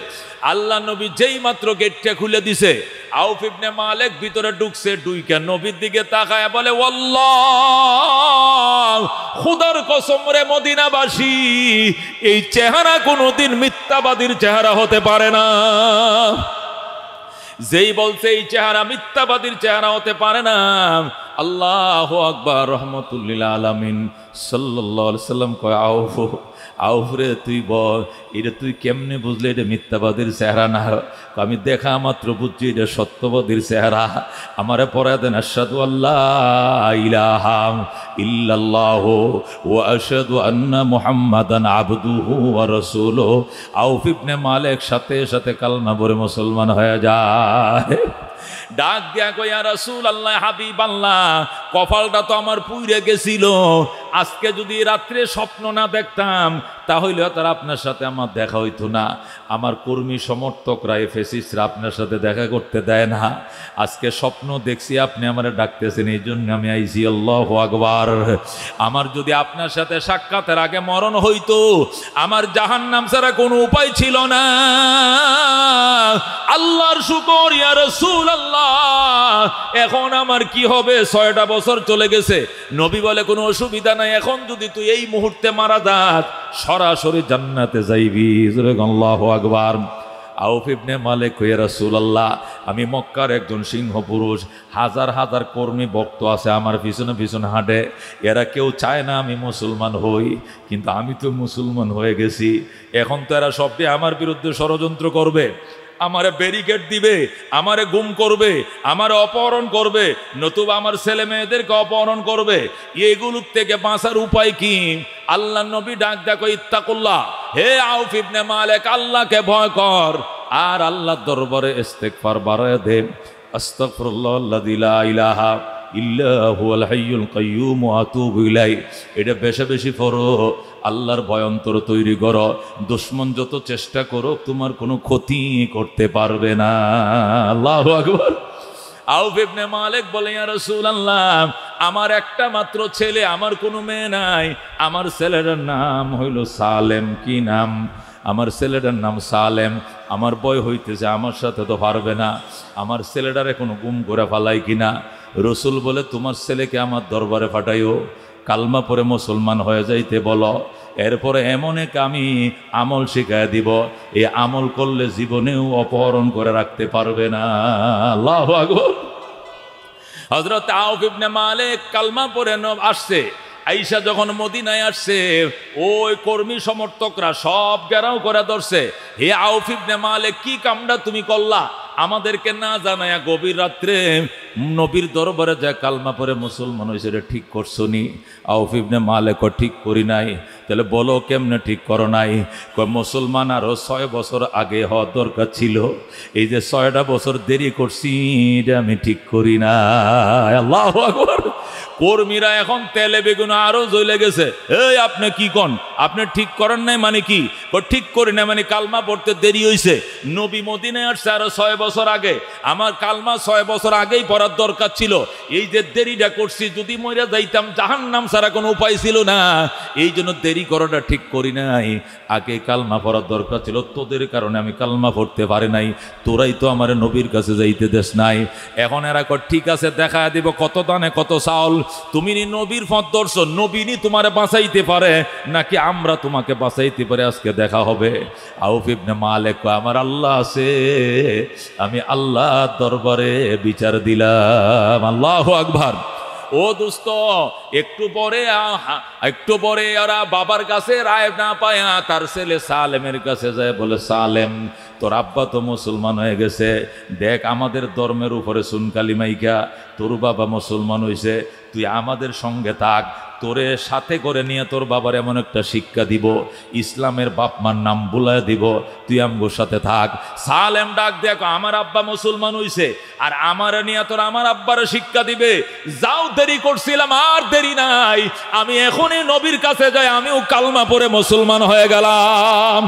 আল্লাহ নবী যেই মাত্র গেটটা খুলে দিছে, আউফ ইবনে মালিক ভিতরে ঢুকছে। ঢুইকা নবীর দিকে তাকায় বলে, আল্লাহ, খোদার কসম রে মদিনাবাসী, এই চেহারা কোনোদিন মিথ্যাবাদীর চেহারা হতে পারে না। যেই বলছে এই চেহারা মিথ্যাবাদীর চেহারা হতে পারে না, আল্লাহু আকবার, রহমাতুল লিল আলামিন সাল্লাল্লাহু আলাইহি সাল্লাম কয়, আউফ, আউফ রে, তুই বল, এটা তুই কেমনে বুঝলে এটা মিথ্যাবাদীর চেহারা না? আমি দেখা মাত্র বুঝছি এটা সত্যবাদীর চেহারা। আমারে পড়ায় দেন, আশহাদু আল্লাহ ইলাহা ইল্লাল্লাহু ওয়া আশহাদু আন্না মুহাম্মাদান আবদুহু ওয়া রাসূলুহু। আউফ ইবনে মালিক সাথে সাথে কালমা পড়ে মুসলমান হয়ে যায়। ডাক দিয়া কই, ইয়া রাসূলুল্লাহ, হাবিবাল্লাহ, কপালটা তো আমার পুইরে গেছিল, আজকে যদি রাত্রে স্বপ্ন না দেখতাম তাহলে তারা আপনার সাথে আমার দেখা হইতো না। আমার কর্মী সমর্থকরা ফেসিসরা আপনার সাথে দেখা করতে দেয় না। আজকে স্বপ্ন দেখছি আপনি আমার ডাকতেছেন, এই জন্য আমি আইছি। আল্লাহু আকবার। আমার যদি আপনার সাথে সাক্ষাতের আগে মরণ হইতো, আমার জাহান্নাম ছাড়া কোনো উপায় ছিল না। আল্লাহর শুকর ইয়া রাসূলুল্লাহ, এখন আমার কি হবে? 6টা বছর চলে গেছে। নবী বলে কোনো অসুবিধা নাই, এখন যদি তুই এই মুহূর্তে মারা যাস সরাসরি জান্নাতে যাইবি। আল্লাহু আকবার। আউফ ইবনে মালিক ইয়া রাসূলুল্লাহ, আমি মক্কার একজন সিংহ পুরুষ, হাজার হাজার কর্মী ভক্ত আছে আমার পিছনে পিছনে হাঁটে, এরা কেউ চায় না আমি মুসলমান হই, কিন্তু আমি তো মুসলমান হয়ে গেছি। এখন তো এরা সবটি আমার বিরুদ্ধে ষড়যন্ত্র করবে, আমারে ব্যারিকেড দিবে, আমারে গুম করবে, আমারে অপহরণ করবে, নতুবা আমার ছেলে মেয়েদেরকে অপহরণ করবে। এগুলোর থেকে বাঁচার উপায় কি? আল্লাহ নবী ডাক দেখো, ইত্তাকুল্লাহ, হে আউফ ইবনে মালিক, আল্লাহকে ভয় কর আর আল্লাহর দরবারে ইস্তিগফার বাড়ায় দে। আস্তাগফিরুল্লাহ লা ইলাহা ইল্লা হুয়াল হাইয়ুল কাইয়্যুম ওয়া আতুবু ইলাইহি। এটা বেশি বেশি পড়ো, আল্লাহর ভয় অন্তর তৈরি করো। দুশমন যত চেষ্টা করো তোমার কোনো ক্ষতি করতে পারবে না। আল্লাহু আকবার। আউফ ইবনে মালিক বলে, ইয়া রাসূলুল্লাহ, আমার একটা মাত্র ছেলে, আমার কোনো মেয়ে নাই। আমার ছেলেটার নাম হইল সালেম। কি নাম? আমার ছেলেটার নাম সালেম। আমার বয় হইতেছে, আমার সাথে তো পারবে না। আমার ছেলেটারে কোনো গুম করে ফালাই কিনা? রসুল বলে, তোমার ছেলেকে আমার দরবারে পাঠাইও, কালমা পরে মুসলমান হয়ে যাইতে বলো। এরপরে এমন এক আমি আমল শিখায় দিব, এই আমল করলে জীবনেও অপহরণ করে রাখতে পারবে না। আল্লাহু আকবার। হযরত আউফ ইবনে মালিক কালমা পরে আসছে। আইসা যখন মদিনায় আসছে, ওই কর্মী সমর্থকরা সব ঘেরাও করে ধরছে। হে আউফ ইবনে মালিক, কি কামটা তুমি করলা? আমাদেরকে না জানায়া গভীর রাত্রে নবীর দরবারে যায় কালমা পরে মুসলমান হয়েছে, এটা ঠিক করছো নি? আউফ ইবনে মালিক ঠিক করি নাই। তাহলে বলো কেমনে ঠিক করো নাই? মুসলমান আরো 6 বছর আগে হওয়ার দরকার ছিল, এই যে 6টা বছর দেরি করছি, এটা আমি ঠিক করি না। আল্লাহু আকবার। কর্মীরা এখন তেলে বেগুনে আরো জ্বলে গেছে। এই আপনি কি কন? আপনি ঠিক করেন নাই মানে কি? ঠিক করি না মানে কালমা পড়তে দেরি হয়েছে। নবী মদিনায় আসছে আরো 6 বছর আগে, আমার কালমা 6 বছর আগেই পড়ার দরকার ছিল। এই যে দেরিটা করছি, যদি মরে যাইতাম জাহান্নাম ছাড়া কোনো উপায় ছিল না, এই জন্য দেরি করাটা ঠিক করি নাই। আগে কালমা পড়ার দরকার ছিল, তোদের কারণে আমি কালমা পড়তে পারি নাই। তোরাই তো আমার নবীর কাছে যাইতে দেশ নাই। এখন এরা ঠিক আছে, দেখা দিব কত দানে কত চাউল। তুমি নবীর পথ দর্শন, নবীনি তোমারে বাঁচাইতে পারে নাকি আমরা তোমাকে বাঁচাইতে পারে? আজকে দেখা হবে। আউফ ইবনে মালিক, আমার আল্লাহ আছে, আমি আল্লাহ দরবারে বিচার দিলাম। আল্লাহু আকবার। ও দোস্ত, একটু পরে ওরা বাবার কাছে রায় না পায়, তার ছেলে সালেমের কাছে যায়, বলে, সালেম, তোর আব্বা তো মুসলমান হয়ে গেছে, দেখ আমাদের ধর্মের উপরে সুন কালিমাইকা তোর বাবা মুসলমান হয়েছে, তুই আমাদের সঙ্গে থাক, তোরে সাথে করে নিয়ে তোর বাবার এমন একটা শিক্ষা দিব, ইসলামের বাপ মার নাম বুলায় দিব, তুই আমগোর সাথে থাক। সালেম ডাক দেখো, আমার আব্বা মুসলমান হইছে আর আমার নিয়ে তোর আমার আব্বারে শিক্ষা দিবে? যাও, দেরি করছিলাম, আর দেরি নাই, আমি এখনই নবীর কাছে যাই, আমিও কালমা পড়ে মুসলমান হয়ে গেলাম।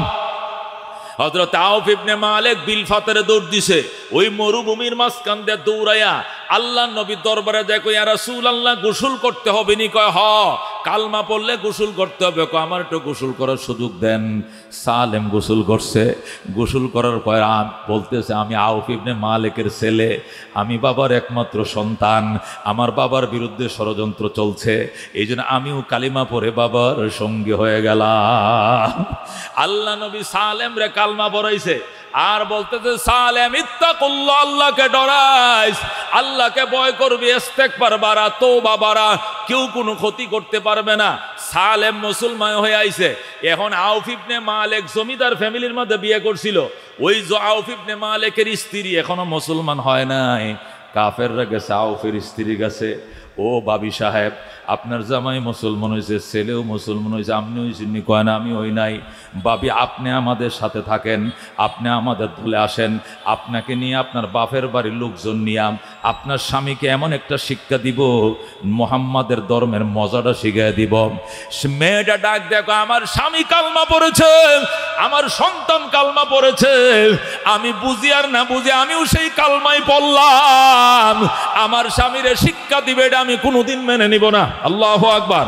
হযরত আউফ ইবনে মালিক বিল ফাতরে দৌড় দিছে, ওই মরুভূমির মাঝখান দিয়ে দৌড়াইয়া আল্লাহ নবীর দরবারে যায়, কই, ইয়া রাসূলুল্লাহ, গোসল করতে হবে নি? কয়, হ, কালমা পড়লে গোসল করতে হবে। কয়, আমার একটু গোসল করার সুযোগ দেন। সালেম গোসল করছে। গোসল করার পর বলতেছে, আমি আউফ ইবনে মালিকের ছেলে, আমি বাবার একমাত্র সন্তান, আমার বাবার বিরুদ্ধে ষড়যন্ত্র চলছে, এই জন্য আমিও কালিমা পড়ে বাবার সঙ্গী হয়ে গেলাম। আল্লাহ নবী সালেম রে কালমা পড়াইছে আর বলতেছে, সালেম, ইত্তাকুল্লাহ, আল্লাহকে ডরাইস, আল্লাহকে ভয় করবি, ইস্তেগফার বাড়া, তওবা বাড়া, কেউ কোনো ক্ষতি করতে পারবে না। সালেম মুসলমান হয়ে আইছে। এখন আউফ ইবনে মালিক জমিদার ফ্যামিলির মধ্যে বিয়ে করছিল, ওই আউফ ইবনে মালিকের স্ত্রী এখনো মুসলমান হয় নাই। কাফেররা গেছে আউফের স্ত্রী গেছে, ও বাবি সাহেব, আপনার জামাই মুসলমান হয়েছে, ছেলেও মুসলমান হয়েছে, আপনি হয়েছেন কয় না আমি হই নাই। ভাবি আপনি আমাদের সাথে থাকেন, আপনি আমাদের দলে আসেন, আপনাকে নিয়ে আপনার বাপের বাড়ির লোকজন নিয়ে আপনার স্বামীকে এমন একটা শিক্ষা দিব, মুহাম্মাদের ধর্মের মজাটা শিখিয়ে দিব। মেয়েটা ডাক দেখো, আমার স্বামী কালমা পড়েছে, আমার সন্তান কালমা পড়েছে, আমি বুঝি আর না বুঝি আমিও সেই কালমাই পড়লাম, আমার স্বামীরে শিক্ষা দিবে এটা আমি কোনোদিন মেনে নিব না। আল্লাহু আকবার।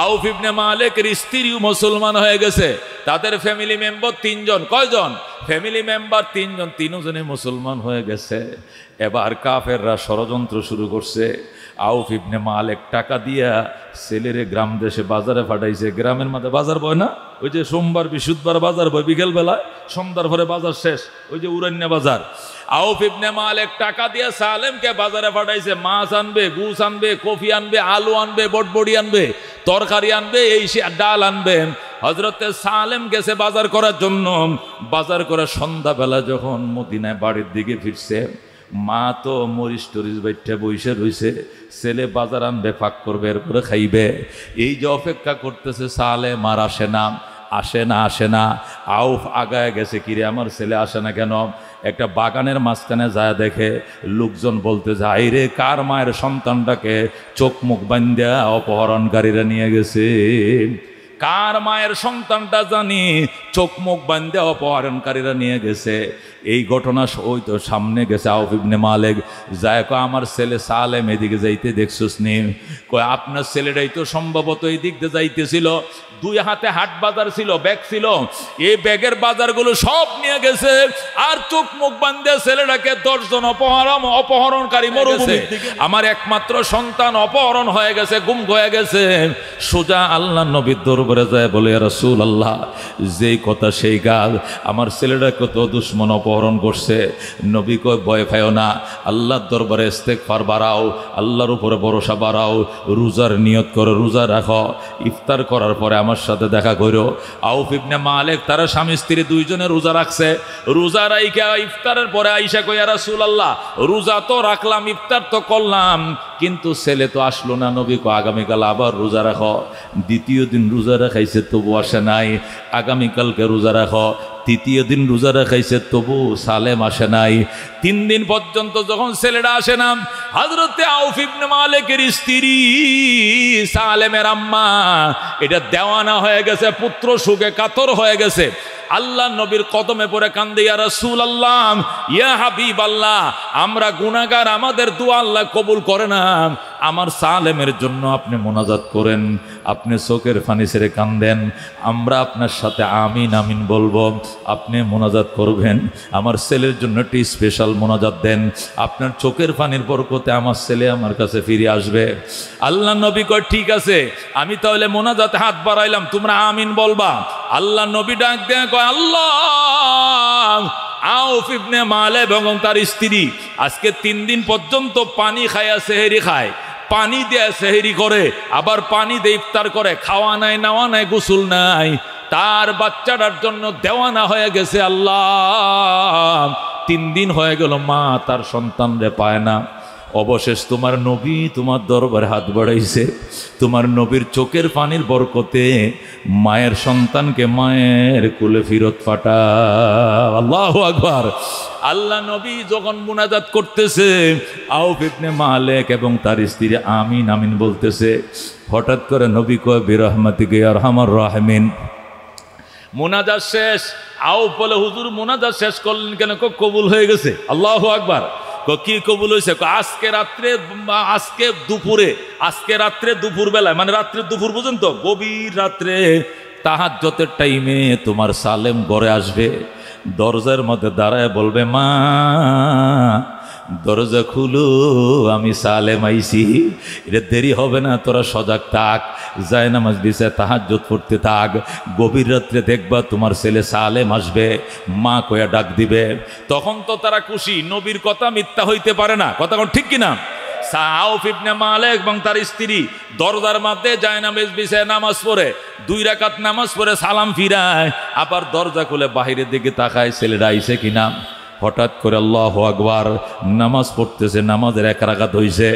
আউফ ইবনে মালিকের স্ত্রীও মুসলমান হয়ে গেছে, তাদের ফ্যামিলি মেম্বার 3 জন। কয়জন? ফ্যামিলি মেম্বার 3 জন, 3 জনে মুসলমান হয়ে গেছে। এবার কাফেররা ষড়যন্ত্র শুরু করছে। আউফ ইবনে মালিক টাকা দিয়া ছেলেরে গ্রাম দেশে বাজারে পাঠাইছে। গ্রামের মধ্যে বাজার বয় না, ওই যে সোমবার বৃহস্পতিবার বাজার বয় বিকেল বেলায়, সন্ধ্যার পরে বাজার শেষ, ওই যে উরান্যা বাজার। আউফ ইবনে মালিক টাকা দিয়ে সালেমকে বাজারে পাঠাইছে। মাছ আনবে, গুছ আনবে, কফি আনবে, আলু আনবে, বটবড়ি আনবে, তরকারি আনবে, এই ডাল আনবে। হযরতে সালেম গেছে বাজার করার জন্য। বাজার করে সন্ধ্যাবেলা যখন মদিনায় বাড়ির দিকে ফিরছে, মা তো মরিচ টরিচ বাইটে বইসে রইছে, ছেলে বাজার আনবে, ফাঁক করবে, এরপরে খাইবে। এই যে অপেক্ষা করতেছে, সালেম আর আসে না, আসে না, আসে না। আউফ আগায় গেছে, কিরে আমার ছেলে আসে না কেন? একটা বাগানের মাঝখানে যায় দেখে লোকজন বলতে যায়, রে কার মায়ের সন্তানটাকে চোখ মুখ বান্ধা অপহরণকারীরা নিয়ে গেছে, কার মায়ের সন্তানটা জানি চোখ মুখ বান্ধে অপহরণকারীরা নিয়ে গেছে। এই ঘটনা ওই তো সামনে গেছে আউফ ইবনে মালিক, যায় কয় আমার ছেলে সালেম এদিকে যাইতে দেখছস নি? কয় আপনার ছেলেটাই তো সম্ভবত এই দিক দিয়ে যাইতেছিল, 2 হাতে হাট বাজার ছিল, ব্যাগ ছিল, এই ব্যাগের বাজারগুলো সব নিয়ে গেছে, আর চোখ মুখ বান্ধে ছেলেটাকে 10 জন অপহরণকারী মরুভূমি, আমার একমাত্র সন্তান অপহরণ হয়ে গেছে, গুম হয়ে গেছে। সোজা আল্লাহ নবীর দরবারে যায় বলে, ইয়া রাসূলুল্লাহ, যেই কথা সেই কাজ, আমার ছেলেটাকে তো দুশমন অপহরণ করছে। নবী কয় ভয় পাও না, আল্লাহর দরবারে ইস্তেগফার বাড়াও, আল্লাহর উপরে ভরসা বাড়াও, রোজার নিয়ত করো, রোজা রাখো, ইফতার করার পরে আমার সাথে দেখা করো। আউফ ইবনে মালিক তারা স্বামী স্ত্রী 2 জনে রোজা রাখছে। রোজা রাইখা ইফতারের পরে আইসা কয়, ইয়া রাসূলুল্লাহ, রোজা তো রাখলাম, ইফতার তো করলাম, কিন্তু ছেলে তো আসলো না। নবী কয় আগামীকাল আবার রোজা রাখো। দ্বিতীয় দিন রোজা রাখাইছে, তবু আসে নাই, আগামীকালকে রোজা রাখো। তৃতীয় দিন রোজা রাখাইছে, তবু সালেম আসে নাই। 3 দিন পর্যন্ত যখন ছেলেটা আসে না, হযরতে আউফ ইবনে মালিকের স্ত্রী সালেমের আম্মা এটা দেওয়ানা হয়ে গেছে, পুত্র সুখে কাতর হয়ে গেছে। আল্লাহ নবীর কদমে পড়ে কান্দে, ইয়া রাসূলুল্লাহ, ইয়া হাবিবাল্লাহ, আমরা গুনাহগার, আমাদের দোয়া আল্লাহ কবুল করে না, আমার সালেমের জন্য আপনি মোনাজাত করেন। আপনি চোখের পানি ছেড়ে কান্দেন, আমরা আপনার সাথে আমিন আমিন বলবো, আপনি মোনাজাত করবেন। আমার ছেলের জন্য একটি স্পেশাল মোনাজাত দেন, আপনার চোখের পানির বরকতে আমার ছেলে আমার কাছে ফিরে আসবে। আল্লাহ নবী কয় ঠিক আছে, আমি তাহলে মোনাজাতে হাত বাড়াইলাম, তোমরা আমিন বলবা। আল্লাহ নবী ডাক দেয়া কয়, আল্লাহ, আউফ ইবনে মালিক এবং তার স্ত্রী আজকে 3 দিন পর্যন্ত পানি খায়া সেহরি খায়, পানি দিয়ে সেহরি করে, আবার পানি দিয়ে ইফতার করে, খাওয়া নাই, নাওয়া নাই, গোসল নাই, তার বাচ্চাটার জন্য দেওয়ানা হয়ে গেছে। আল্লাহ, 3 দিন হয়ে গেল, মা তার সন্তানরে পায় না। অবশেষ তোমার নবী তোমার দরবারে হাত বাড়াইছে, তোমার নবীর চোখের পানির বরকতে মায়ের সন্তানকে মায়ের কোলে ফিরত পাঠাও। আল্লাহু আকবার। আল্লাহ নবী যখন মুনাজাত করতেছে, আউফ ইবনে মালিক এবং তার স্ত্রী আমিন আমিন বলতেছে, হঠাৎ করে নবী কয়, বিরহমাতিকা ইয়া আরহামার রাহিমিন। মুনাজাত শেষ। আউফ বলে, হুজুর মুনাজাত শেষ করলেন কেন? কবুল হয়ে গেছে। আল্লাহু আকবার। কি কবুল হয়েছে? আজকে রাত্রে, আজকে রাত্রে দুপুর বেলায়, মানে রাত্রে দুপুর পর্যন্ত, গভীর রাত্রে তাহাজ্জুদের টাইমে তোমার সালেম ঘরে আসবে, দরজার মধ্যে দাঁড়ায় বলবে, মা দরজা খুলো, আমি সালেম আইছি। এটা দেরি হবে না, তোরা সজাগ থাক, যায় নামাজ বিছায় তাহাজ্জুদ পড়তে থাক। গভীর রাত্রে দেখবা তোমার ছেলে সালেম আসবে, মা কয়া ডাক দিবে। তখন তো তারা খুশি, নবীর কথা মিথ্যা হইতে পারে না, কথা কোন ঠিক কিনা? আউফ ইবনে মালিক এবং তার স্ত্রী দরজার মধ্যে যায় নামাজ বিছায় নামাজ পড়ে, 2 রাকাত নামাজ পড়ে সালাম ফিরায়, আবার দরজা খুলে বাহিরের দিকে তাকায় ছেলেটা আইছে কিনা। হঠাৎ করে আল্লাহু আকবার নামাজ পড়তেছে, নামাজের এক রাকাত হইছে,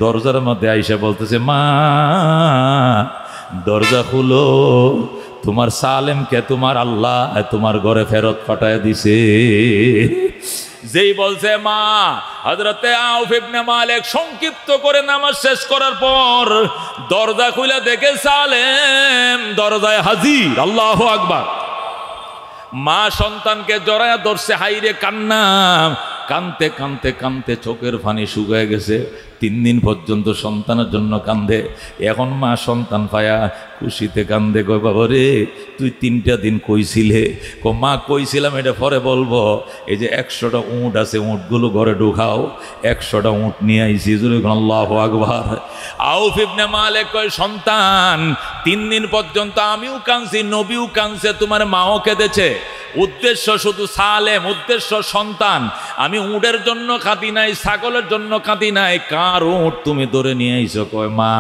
দরজার মধ্যে আইসা বলতেছে, মা দরজা খুলো, তোমার সালেমকে তোমার আল্লাহ তোমার ঘরে ফেরত পাঠায় দিছে। যেই বলছে মা, হযরতে আউফ ইবনে মালিক সংক্ষিপ্ত করে নামাজ শেষ করার পর দরজা খুলে দেখে সালেম দরজায় হাজির। আল্লাহু আকবার। মা সন্তানকে জড়ায়া ধরছে, হাইরে কান্না, কানতে কানতে কানতে চোখের পানি শুকিয়ে গেছে। 3 দিন পর্যন্ত সন্তানের জন্য কান্দে, এখন মা সন্তান পায়া খুশিতে কান্দে। কয় বাবা রে, তুই 3টা দিন কইছিলে? মা কইছিলাম, এটা পরে বলবো। এই যে 100টা উঁট আছে, উঁটগুলো ঘরে ঢুকাও। 100টা উঁট নিয়ে আইছি। আল্লাহু আকবার। আউফ ইবনে মালিক কয়, সন্তান 3 দিন পর্যন্ত আমিও কাঁদছি, নবীও কাঁদছে, তোমার মাও কেঁদেছে। উদ্দেশ্য শুধু সালেম, উদ্দেশ্য সন্তান। আমি উটের জন্য কাঁদি নাই, ছাগলের জন্য কাঁদি নাই। কার উট তুমি ধরে নিয়ে আইছো? কয় মা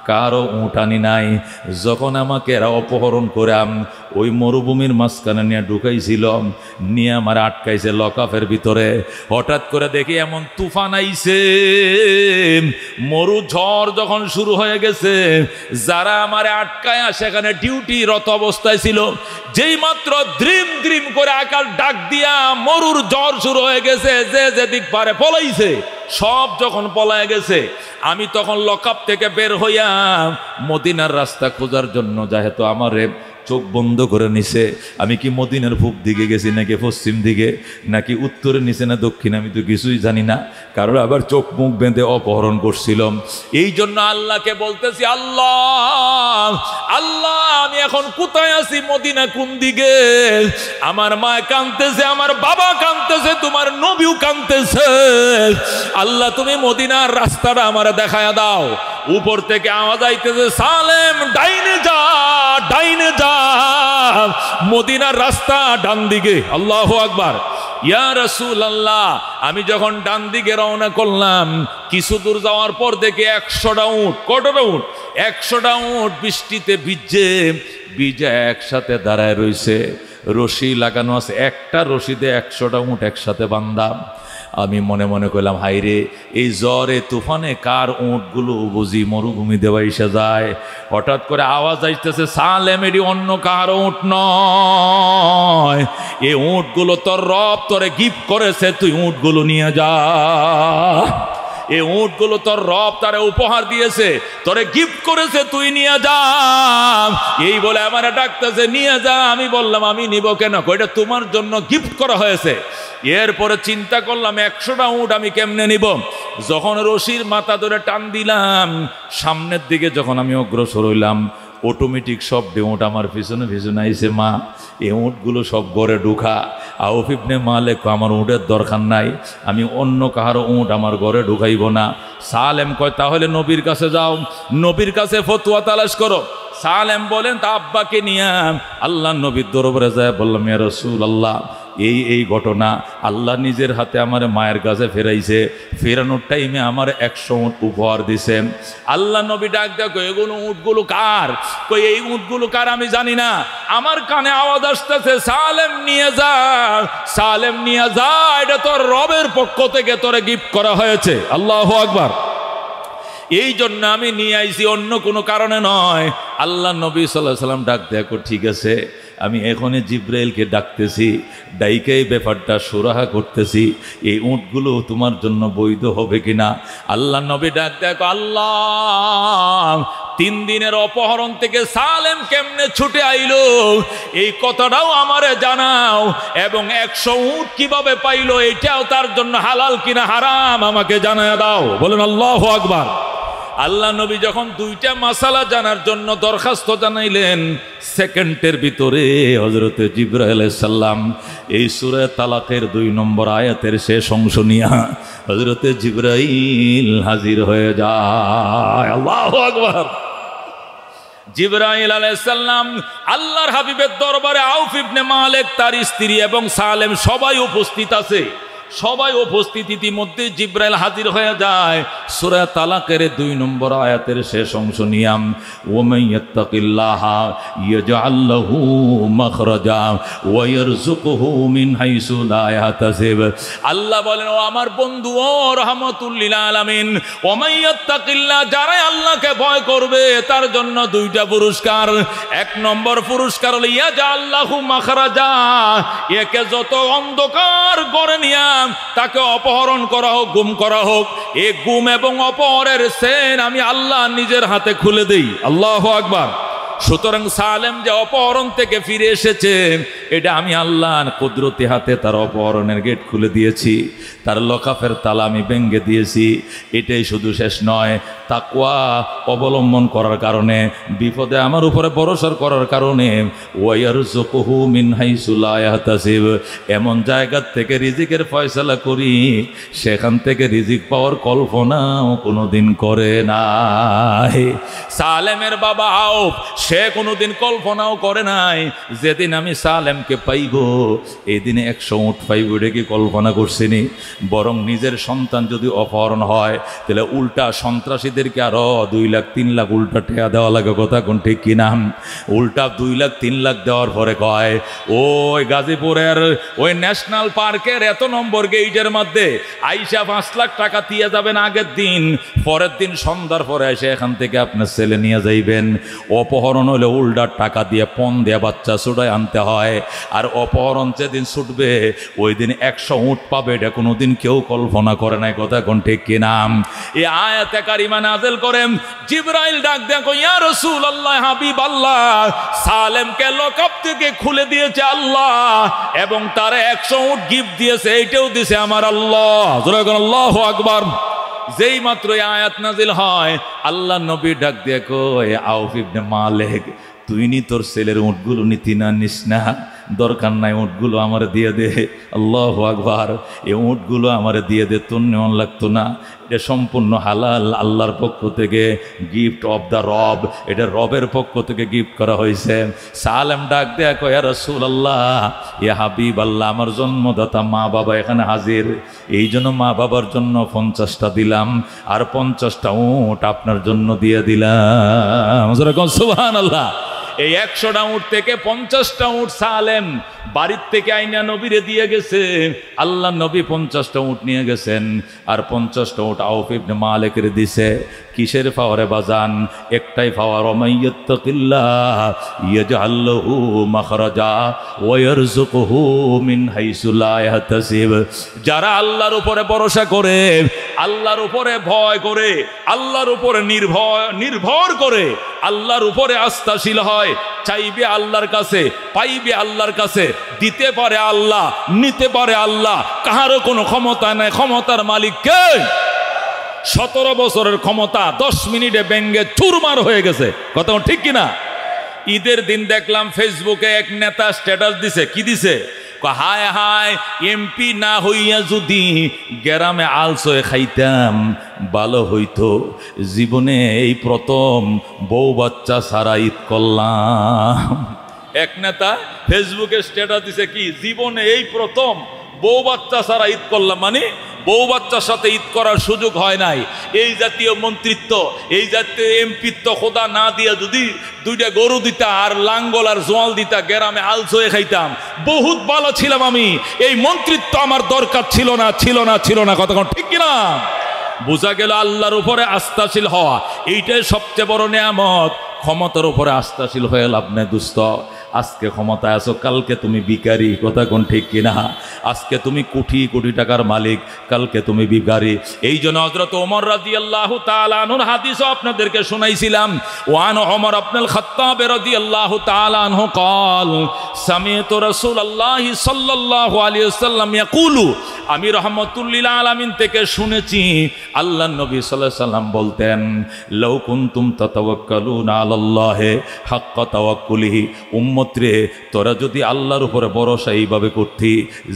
কারো উট আনি নাই। যখন আমাকে এরা অপহরণ করে ওই মরুভূমির মাঝখানে নিয়ে ঢুকাইছিল, নিয়ে আমার আটকাইছে লকাফের ভিতরে। হঠাৎ করে দেখি এমন তুফান আইছে, মরু ঝড় যখন শুরু হয়ে গেছে, যারা আমার আটকায় সেখানে ডিউটিরত অবস্থায় ছিল, যেই মাত্র দ্রিম দ্রিম করে আকাশ ডাক দিয়া মরুর ঝড় শুরু হয়ে গেছে, যে যেদিক পারে পলাইছে। সব যখন পলায় গেছে, আমি তখন লকআপ থেকে বের হইয়া মদিনার রাস্তা খোঁজার জন্য, যেহেতু আমারে চোখ বন্ধ করে নিছে, আমি কি মদিনার পূব দিকে গেছি নাকি পশ্চিম দিকে নাকি উত্তরে নিচে না দক্ষিণে, আমি তো কিছুই জানি না। কারণ আবার চোখ মুখ বেঁধে অপহরণ করছিলাম। এই জন্য আল্লাহকে বলতেছি, আল্লাহ আল্লাহ, আমি এখন কোথায় আছি? মদিনা কোন দিকে? আমার মা কাঁদতেছে, আমার বাবা কাঁদতেছে, তোমার নবীও কাঁদতেছে। আল্লাহ তুমি মদিনার রাস্তাটা আমার দেখায়া দাও। উপর থেকে আওয়াজ আইতেছে, সালেম ডাইনে যা, ডাইনে যা, মদিনার রাস্তা ডান দিকে। আল্লাহু আকবার। ইয়া রাসূলুল্লাহ, আমি যখন ডান দিকে রওনা করলাম, কিছু দূর যাওয়ার পর দেখি 100টা উট। কতটা উট? 100টা উট বৃষ্টিতে ভিজে একসাথে দাঁড়ায় রয়েছে, রশি লাগানো আছে, একটা রশিতে 100টা উট একসাথে বান্ধা। আমি মনে মনে কইলাম, হাইরে এই জ্বরে তুফানে কার উঁটগুলো বুঝি মরুভূমি দেওয়া এসে যায়। হঠাৎ করে আওয়াজ আসতেছে, সালেম এটি অন্য কার উঁট নয়, এই উঁটগুলো তোর রব তোরে গিফট করেছে, তুই উঁটগুলো নিয়ে যা। এই উঁটগুলো তোর রব তারে উপহার দিয়েছে, তোরে গিফট করেছে, তুই নিয়ে যা। এই বলে আমার ডাকতেছে, নিয়ে যা। আমি বললাম, আমি নিব কেন? এটা তোমার জন্য গিফট করা হয়েছে। এরপরে চিন্তা করলাম, 100টা উঁট আমি কেমনে নিব? যখন রশির মাথা ধরে টান দিলাম, সামনের দিকে যখন আমি অগ্রসর হইলাম, অটোমেটিক সব উঁট আমার পিছনে পিছনে আইছে। মা এই উঁটগুলো সব ঘরে ঢুকা। আউফ ইবনে মালিক, আমার উঁটের দরকার নাই, আমি অন্য কাহারও উঁট আমার ঘরে ঢুকাইব না। সালেম কয়, তাহলে নবীর কাছে যাও, নবীর কাছে ফতোয়া তালাশ করো। সালেম বলেন, তা আব্বাকে নিয়ে আল্লাহ নবীর দরবারে যায় বললাম, ইয়া রাসূলুল্লাহ, এই ঘটনা আল্লাহ নিজের হাতে আমার মায়ের কাছে ফেরাইছে, ফেরানোর টাইমে আমার 100 উঁট উপহার দিছে। আল্লাহ নবী ডাক দেখো, এগুলো উঁটগুলো কার? কই এই উঁটগুলো কার আমি জানি না। আমার কানে আওয়াজ আসতেছে, সালেম নিয়ে যা, সালেম নিয়ে যা, এটা তোর রবের পক্ষ থেকে তোরে গিফট করা হয়েছে। আল্লাহু আকবার। এই জন্য আমি নিয়ে আইছি, অন্য কোনো কারণে নয়। আল্লাহ নবী সাল্লাল্লাহু আলাইহি সাল্লাম ডাক দেখো, ঠিক আছে, আমি এখনই জিব্রাইলকে ডাকতেছি, ডাইকে এই ব্যাপারটা সুরাহা করতেছি, এই উঁটগুলো তোমার জন্য বৈধ হবে কিনা। আল্লাহ নবী ডাক দেখো, আল্লাহ 3 দিনের অপহরণ থেকে সালেম কেমনে ছুটে আইলো এই কথাটাও আমারে জানাও, এবং 100 উঁট কিভাবে পাইলো এটাও তার জন্য হালাল কিনা হারাম আমাকে জানায় দাও। বলেন আল্লাহু আকবার। আল্লাহ নবী যখন 2টা মাসালা জানার জন্য দরখাস্ত জানাইলেন, সেকেন্ডের ভিতরে হযরতে জিবরাইল আলাইহিস সালাম এই সূরা তালাকের 2 নম্বর আয়াতের শেষ অংশ নিয়ে হযরতে জিবরাইল হাজির হয়ে যায়। আল্লাহু আকবার। জিবরাইল আলাইহিস সালাম আল্লাহর হাবিবের দরবারে, আউফ ইবনে মালিক, তার স্ত্রী এবং সালেম সবাই উপস্থিত আছে। সবাই উপস্থিত। ইতিমধ্যে জিব্রাইল হাজির হয়ে যায়। সূরা তালাকের 2 নম্বর আয়াতের শেষ অংশ নিয়াম, ওয়ামান ইয়াত্তাকিল্লাহা ইয়াজআল লাহু মাখরাজা ওয়া ইয়ারযুকুহু মিন হাইসু লা ইয়াহতাসিব। আল্লাহ বলেন, ও আমার বন্ধু ও রাহমাতুল লিল আলামিন, ওয়ামান ইয়াত্তাকিল্লাহ, যারা আল্লাহকে ভয় করবে তার জন্য 2টা পুরস্কার। 1 নম্বর পুরস্কার হলো ইয়াজআল লাহু মাখরাজা, একে যত অন্ধকার করে নিয়া তাকে অপহরণ করা হোক, গুম করা হোক, এই গুম এবং অপহরণের সেন আমি আল্লাহ নিজের হাতে খুলে দেই। আল্লাহু আকবার। সুতরাং সালেম যে অপহরণ থেকে ফিরে এসেছে, এটা আমি আল্লাহর কুদরতি হাতে তার অপহরণের গেট খুলে দিয়েছি, তার লকাফের তালা আমি ভেঙে দিয়েছি। এটাই শুধু শেষ নয়, তাকওয়া অবলম্বন করার কারণে, বিপদে আমার উপরে ভরসা করার কারণে, ওয়ারযুকুহু মিন হাইসু লা ইয়াহতাসিব, এমন জায়গা থেকে রিজিকের ফয়সালা করি সেখান থেকে রিজিক পাওয়ার কল্পনাও কোনোদিন করে নাই। সালেমের বাবা আউফ, সে কোনোদিন কল্পনাও করে নাই যেদিন আমি সালেমকে পাইব এদিনে 100 উট পাইব, এটা কি কল্পনা করছিনি? বরং নিজের সন্তান যদি অপহরণ হয় তাহলে উল্টা সন্ত্রাসীদেরকে আরো 2 লাখ 3 লাখ উল্টা টেয়া দেওয়া লাগে, কথা কোন ঠিক কিনা? উল্টা 2 লাখ 3 লাখ দেওয়ার পরে কয়, ওই গাজীপুরের ওই ন্যাশনাল পার্কের এত নম্বর গেইটের মধ্যে আইসা 5 লাখ টাকা দিয়ে যাবেন আগের দিন, পরের দিন সন্ধ্যার পরে এসে এখান থেকে আপনার ছেলে নিয়ে যাইবেন। অপহরণ হলে উল্টা টাকা দিয়ে পণ দিয়ে বাচ্চা ছুটায় আনতে হয়, আর অপহরণ যেদিন ছুটবে ওই দিন 100 উট পাবে, এটা কোনোদিন কেউ কল্পনা করে নাই, কথা কোন ঠিক কিনা? এই আয়াতে কারিমা নাযিল করেন, জিবরাইল ডাক দেখো, ইয়া রাসূলুল্লাহ, হাবিব আল্লাহ, সালেমকে লকআপ থেকে খুলে দিয়েছে আল্লাহ এবং তার 100 উট গিফট দিয়েছে, এইটাও দিয়েছে আমার আল্লাহ। জোরে বলেন আল্লাহু আকবার। যেই মাত্র এই আয়াত নাজিল হয়, আল্লাহ নবী ডাক দিয়ে কয়, আউফ ইবনে মালিক, তুই নি তোর ছেলের উটগুলো নিতি না, নিস না, দরকার নাই, উটগুলো আমার দিয়ে দে। আল্লাহু আকবার। এই উটগুলো আমার দিয়ে দে, তোর নেওয়ান লাগতো না, এটা সম্পূর্ণ হালাল, আল্লাহর পক্ষ থেকে গিফট অফ দ্য রব, এটা রবের পক্ষ থেকে গিফট করা হয়েছে। সালেম ডাক দেয়া কয়, ইয়া রাসূলুল্লাহ, ইয়া হাবিব আল্লাহ, আমার জন্মদাতা মা বাবা এখানে হাজির, এই জন্য মা বাবার জন্য 50টা দিলাম, আর 50টা উট আপনার জন্য দিয়ে দিলাম। সুবহানাল্লাহ। এই 100টা উট থেকে 50টা উট সালেম বাড়ির থেকে আইনা নবীরে দিয়ে গেছে। আল্লাহ নবী 50টা উট নিয়ে গেছেন, আর 50টা উট আউফ ইবনে মালিকের দিছে। কিসের পাওয়ারে বাজান? একটাই পাওয়ার, ওমাইয়াত্তাকিল্লাহ ইয়াজআল লাহু মাখরাজা ওয়া ইয়ারযুকুহু মিন হাইসু লা ইয়াহতাসিব। যারা আল্লাহর উপরে ভরসা করে, আল্লাহর উপরে ভয় করে, আল্লাহর উপরে নির্ভর করে, আল্লাহর উপরে আস্থাশীল হয়, চাইবে আল্লাহর কাছে, পাইবে আল্লাহর কাছে, দিতে পারে আল্লাহ, নিতে পারে আল্লাহ, কাহারও কোনো ক্ষমতা নাই, ক্ষমতার মালিক কে? 17 বছরের ক্ষমতা 10 মিনিটে ব্যঙ্গে চুরমার হয়ে গেছে, কথা ঠিক কিনা? ঈদের দিন দেখলাম ফেসবুকে এক নেতা স্ট্যাটাস দিছে, কি দিছে? হায় হায়, এমপি না হইয়া যদি গ্রামে আলসয়ে খাইতাম ভালো হইতো, জীবনে এই প্রথম বউ বাচ্চা সারা ঈদ করলাম। এক নেতা ফেসবুকে স্ট্যাটাস দিছে কি, জীবনে এই প্রথম বউ বাচ্চা সারা ঈদ করলাম, মানে বউ বাচ্চার সাথে ঈদ করার সুযোগ হয় নাই। এই জাতীয় মন্ত্রিত্ব, এই জাতীয় এমপিত্ব খোদা না দিয়া যদি 2টা গরু দিতা আর লাঙ্গল আর জোয়াল দিতা, গ্রামে আলস হয়ে খাইতাম, বহুত ভালো ছিলাম আমি। এই মন্ত্রিত্ব আমার দরকার ছিল না, ছিল না, ছিল না, কথা ঠিক কিনা? বোঝা গেল আল্লাহর উপরে আস্থাশীল হওয়া এইটাই সবচেয়ে বড় নিয়ামত। ক্ষমতার উপরে আস্থাশীল হয়ে লাভ নেই দোস্ত। আজকে ক্ষমতায় আছো, কালকে তুমি ভিখারি, কথা কোন ঠিক কিনা? আজকে তুমি কোটি কোটি টাকার মালিক, কালকে তুমি ভিখারি। এই জন্য হযরত ওমর রাদিয়াল্লাহু তাআলা আনহুর হাদিসও আপনাদেরকে শোনাইছিলাম। ওয়ান ওমর ইবনুল খাত্তাব রাদিয়াল্লাহু তাআলা আনহু قال سمعت رسول الله সাল্লাল্লাহু আলাইহি ওয়াসাল্লাম ইয়াকুলু, আমি রাহমাতুল লিল আলামিন থেকে শুনেছি আল্লাহর নবী সাল্লাল্লাহু আলাইহি ওয়াসাল্লাম বলতেন, লাউ কুনতুম তাতাওয়াক্কালুনা আলাল্লাহি হাক্কা তাওয়াক্কুলিহি, উম্মত রে, তোরা যদি আল্লাহর উপরে ভরসা এইভাবে করতি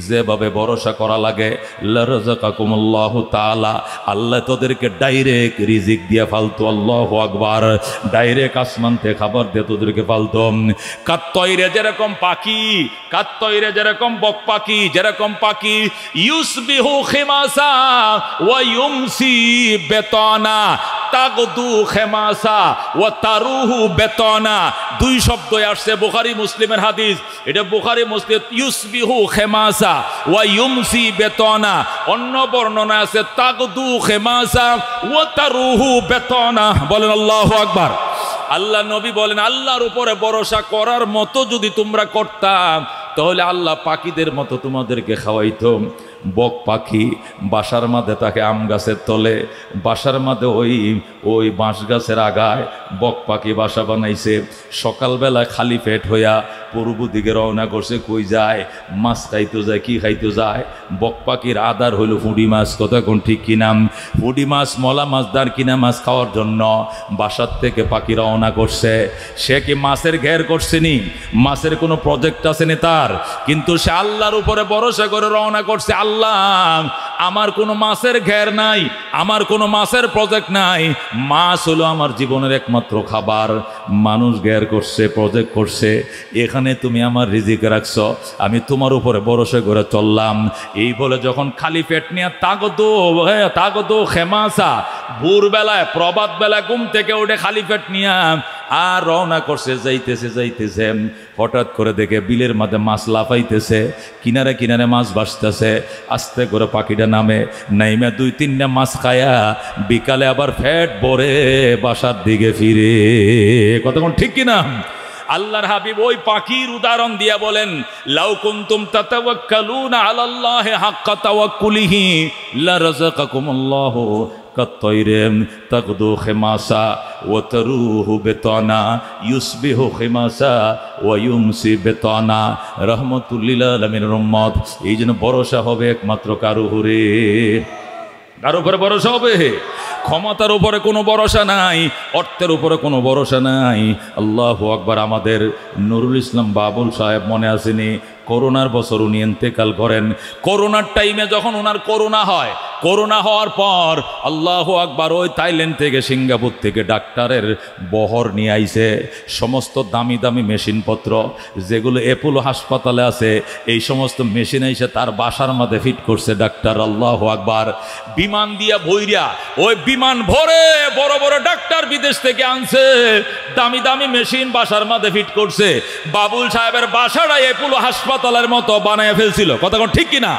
যেভাবে ভরসা করা লাগে, লারাযাকাকুমুল্লাহু তাআলা, আল্লাহ তোদেরকে ডাইরেক্ট রিজিক দিয়ে ফালতো। আল্লাহু আকবার। ডাইরেক্ট আসমান থেকে খাবার দিয়ে তোদেরকে ফালতো। কাত্তয়রে যেরকম পাখি, কাত্তয়রে যেরকম বক পাখি, যেরকম পাখি ইউজ ইউসবিহু খিমাসা ওয়া ইউমসি বেতানা, তাগদু খেমাসা ওয়া তারুহু বেতানা। দুই শব্দ আসছে বুখারী মুসলিমের হাদিস, এটা বুখারী মুসলিম। ইউসবিহু খেমাসা ওয়া ইউমসি বেতানা, অন্য বর্ণনা আছে তাগদু খেমাসা ওয়া তারুহু বেতানা। বলেন আল্লাহু আকবার। আল্লাহ নবী বলেন, আল্লাহর উপরে ভরসা করার মতো যদি তোমরা করতাম তাহলে আল্লাহ পাখিদের মতো তোমাদেরকে খাওয়াইতো। বক পাখি বাসার মাঝে তাকে আম গাছের তলে, বাসার মাঝে ওই বাঁশ গাছের আগায় বক পাখি বাসা বানাইছে। সকালবেলা খালি পেট হইয়া পূর্ব দিকে রওনা করছে। কই যায়? মাছ খাইতে যায়। কি খাইতে যায়? বক পাখির আদার হইল ফুডি মাছ। কথা কোন ঠিক কিনা? ফুডি মাছ, মলা মাছ, দার কিনা মাছ খাওয়ার জন্য বাসার থেকে পাখি রওনা করছে। সে কি মাছের ঘের করছে নি? মাছের কোনো প্রজেক্ট আসেনি তার, কিন্তু সে আল্লাহর উপরে ভরসা করে রওনা করছে। আল্লাহ, আমার কোনো মাছের ঘের নাই, আমার কোনো মাছের প্রজেক্ট নাই, মাছ হলো আমার জীবনের একমাত্র খাবার। মানুষ ঘের করছে, প্রজেক্ট করছে, এখানে তুমি আমার রিজিক রাখছো, আমি তোমার উপরে ভরসা করে চললাম। এই বলে যখন খালি পেট নিয়ে তাগদো খেমাসা, ভোরবেলায় প্রভাত বেলায় ঘুম থেকে উঠে খালি পেট নিয়ে আর রওনা করছে। যাইতেছে হঠাৎ করে দেখে বিলের মাঝে মাছ লাফাইতেছে, কিনারে কিনারে মাছ ভাসতেছে। আস্তে করে পাখিটা নাইমে 2-3টা মাছ খায়া বিকালে আবার ফ্যাট ভরে বাসার দিকে ফিরে। কতক্ষণ ঠিক কিনা? আল্লাহর হাবিব ওই পাখির উদাহরণ দিয়া বলেন, লাউ কুনতুম তাতাওয়াক্কালুনা আলাল্লাহি হাক্কা তাওয়াক্কুলিহি লারাযাকাকুমুল্লাহু কাত্তাইরিন তাগদু খিমাসা ওয়া তারুহু বেতানা ইউসবিহু খিমাসা ওয়া ইউমসি বেতানা। রাহমাতুল লিল আলামিনের উম্মত, এই জন্য ভরসা হবে একমাত্র কার উপরে? কার উপরে ভরসা হবে? ক্ষমতার উপরে কোনো ভরসা নাই, অর্থের উপরে কোনো ভরসা নাই। আল্লাহু আকবার। আমাদের নুরুল ইসলাম বাবুল সাহেব মনে আসেনি? করোনার বছর উনি ইন্তেকাল করেন। করোনার টাইমে যখন ওনার করোনা হয়, করোনা হওয়ার পর আল্লাহু আকবার, ওই থাইল্যান্ড থেকে সিঙ্গাপুর থেকে ডাক্তারের বহর নিয়ে আইছে। সমস্ত দামি দামি মেশিনপত্র যেগুলো অ্যাপোলো হাসপাতালে আছে, এই সমস্ত মেশিন এসে তার বাসার মধ্যে ফিট করছে ডাক্তার। আল্লাহু আকবার। বিমান দিয়া ভইরা, ওই বিমান ভরে বড় বড় ডাক্তার বিদেশ থেকে আনছে, দামি দামি মেশিন বাসার মধ্যে ফিট করছে। বাবুল সাহেবের বাসাটা অ্যাপোলো হাসপাতালের মতো বানায় ফেলছিল। কথা ঠিক কিনা?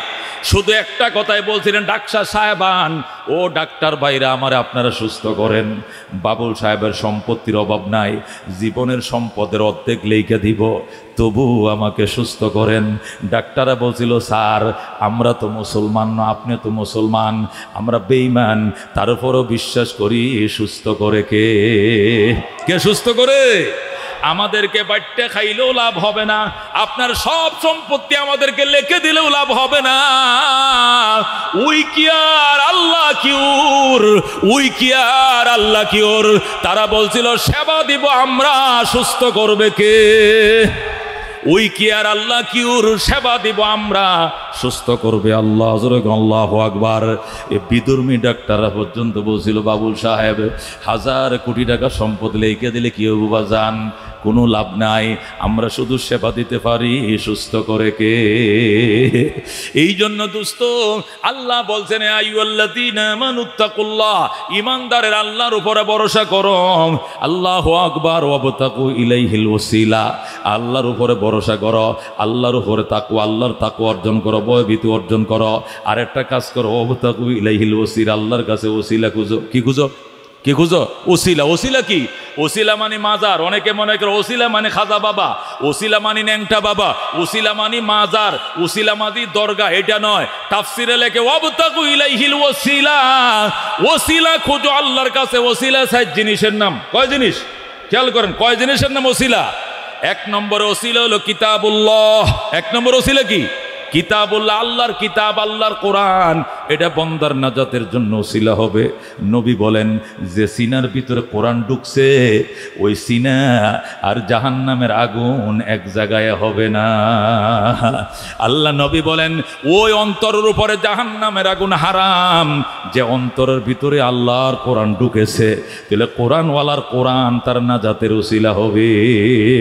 শুধু একটা কথাই বলছিলেন, ডাক্তার সাহেবান, ও ডাক্তার ভাইরা আমার আপনারা সুস্থ করেন। বাবুল সাহেবের সম্পত্তির অভাব নাই, জীবনের সম্পদের অর্ধেক লেখা দিব, তবু আমাকে সুস্থ করেন। ডাক্তাররা বলছিল, স্যার আমরা তো মুসলমান না, আপনি তো মুসলমান, আমরা বেঈমান, তার উপরও বিশ্বাস করি। সুস্থ করে কে? কে সুস্থ করে? আমাদেরকে বাট্টা খাইলেও লাভ হবে না, আপনার সব সম্পত্তি আমাদেরকে লিখে দিলেও লাভ হবে না। উই কি আর আল্লাহ কিউর, উই কি আর আল্লাহ কিউর। তারা বলছিল সেবা দিব আমরা, সুস্থ করবে কে? উই কি আর আল্লাহ কিউর, সেবা দিব আমরা, সুস্থ করবে আল্লাহ। আল্লাহু আকবার। এ বিদুর্মী ডাক্তাররা পর্যন্ত বলছিল, বাবুল সাহেব 1000 কোটি টাকা সম্পদ লিখে দিলে কি হবে বাজান? কোনো লাভ নাই, আমরা শুধু সেবা দিতে পারি, সুস্থ করে কে? এই জন্য দোস্ত আল্লাহ বলছেন, আইয়ুহাল্লাযীনা আমানুত্তাকুল্লাহ, ঈমানদারের আল্লাহর উপরে ভরসা করো। আল্লাহু আকবার। ওয়াবতাকু ইলাইহিল ওসিলা, আল্লাহর উপরে ভরসা করো, আল্লাহর উপরে তাকওয়া, আল্লাহর তাকওয়া অর্জন করো, ভয়ভীতি অর্জন করো। আর একটা কাজ করো, ওয়াবতাকু ইলাইহিল ওসিলা, আল্লাহর কাছে ওসিলা খুঁজো। কি খুঁজো? কি খুঁজো? ওসিলা। ওসিলা কি? ওসিলা মানে মাজার। অনেকে মনে করে ওসিলা মানে খাজা বাবা, ওসিলা মানে ন্যাংটা বাবা, ওসিলা মানে মাজার, ওসিলা মানে দরগা। এটা নয়। তাফসিরে লেখে ওয়াবতাকু ইলাইহিল ওসিলা, ওসিলা খুঁজো আল্লাহর কাছে। ওসিলা 7 জিনিসের নাম। কয় জিনিস? খেয়াল করেন, কয় জিনিসের নাম ওসিলা? 1 নম্বর ওসিলা হলো কিতাবুল্লাহ। 1 নম্বর ওসিলা কি? কিতাবুল্লাহ, আল্লাহর কিতাব, আল্লাহর কোরআন। এটা বন্দার নাজাতের জন্য ওসিলা হবে। নবী বলেন যে সিনার ভিতরে কোরআন ঢুকছে, ওই সিনা আর জাহান্নামের আগুন এক জায়গায় হবে না। আল্লাহ নবী বলেন ওই অন্তরের উপরে জাহান্নামের আগুন হারাম, যে অন্তরের ভিতরে আল্লাহর কোরআন ঢুকেছে। তাহলে কোরআনওয়ালার কোরআন তার নাজাতের ওসিলা হবে।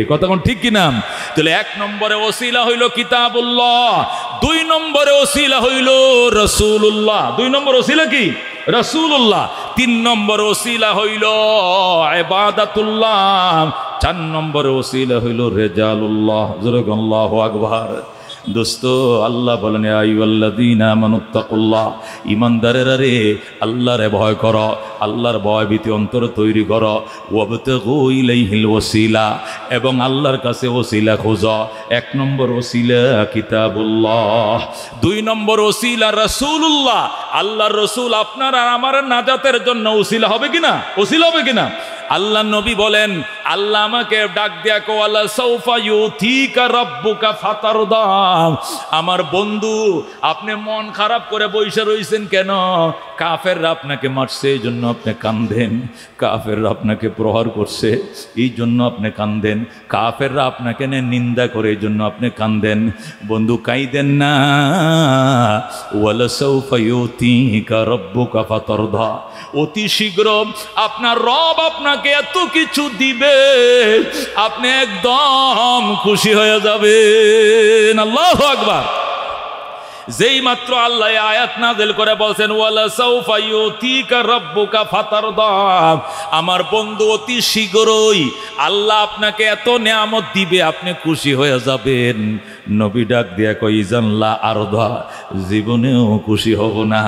কতক্ষণ ঠিক কিনা? তাহলে 1 নম্বরে ওসিলা হইল কিতাবুল্লাহ। দুই নম্বরে ওসিলা হইল রাসূলুল্লাহ। দুই নম্বর ওসিলা কি? রাসূলুল্লাহ। তিন নম্বর ওসিলা হইল ইবাদাতুল্লাহ। চার নম্বর ওসিলা হইল রিজালুল্লাহ। জোরে আল্লাহু আকবার। দোস্ত, আল্লাহ বলেন ইয়া আইয়ুহাল্লাযীনা আমানুত্তাকুল্লাহ, ঈমানদারেরা রে আল্লাহরে ভয় করো, আল্লাহর ভয় ভীতি অন্তর তৈরি করো। ওয়াবতাগু ইলাইহিল ওয়াসিলা, এবং আল্লাহর কাছে ওসিলা খোঁজো। এক নম্বর ওসিলা কিতাবুল্লাহ, দুই নম্বর ওসিলা রাসূলুল্লাহ। আল্লাহর রাসূল আপনার আর আমার নাজাতের জন্য ওসিলা হবে কিনা? ওসিলা হবে কিনা? আল্লাহ নবী বলেন, আল্লাহ আমাকে ডাক দিয়া কোয়ালা সাউফা ইউতিকা রাব্বুকা ফাতারদা। আমার বন্ধু, আপনি মন খারাপ করে বসে রইছেন কেন? কাফেররা আপনাকে মারছে এই জন্য আপনি কান্দেন, কাফেররা আপনাকে প্রহার করছে এই জন্য আপনি কান্দেন, কাফেররা আপনাকে নিন্দা করে এই জন্য আপনি কান্দেন। বন্ধু, কাইদেন না। ওয়ালা সাউফা ইউতিকা রাব্বুকা ফাতারদা, অতি শীঘ্র আপনার রব আপনাকে এত কিছু দিবে, আপনি একদম খুশি হয়ে যাবেন। আল্লাহু আকবার। যেই মাত্র আল্লাহ আয়াত নাযিল করে বলছেন ওয়ালা সাউফা ইউতিকা রাব্বুকা ফাতারদা, আমার বন্ধু অতি শীঘ্রই আল্লাহ আপনাকে এত নিয়ামত দিবে আপনি খুশি হয়ে যাবেন। নবী ডাক দিয়া কই জানলা আরদা, জীবনেও খুশি হব না,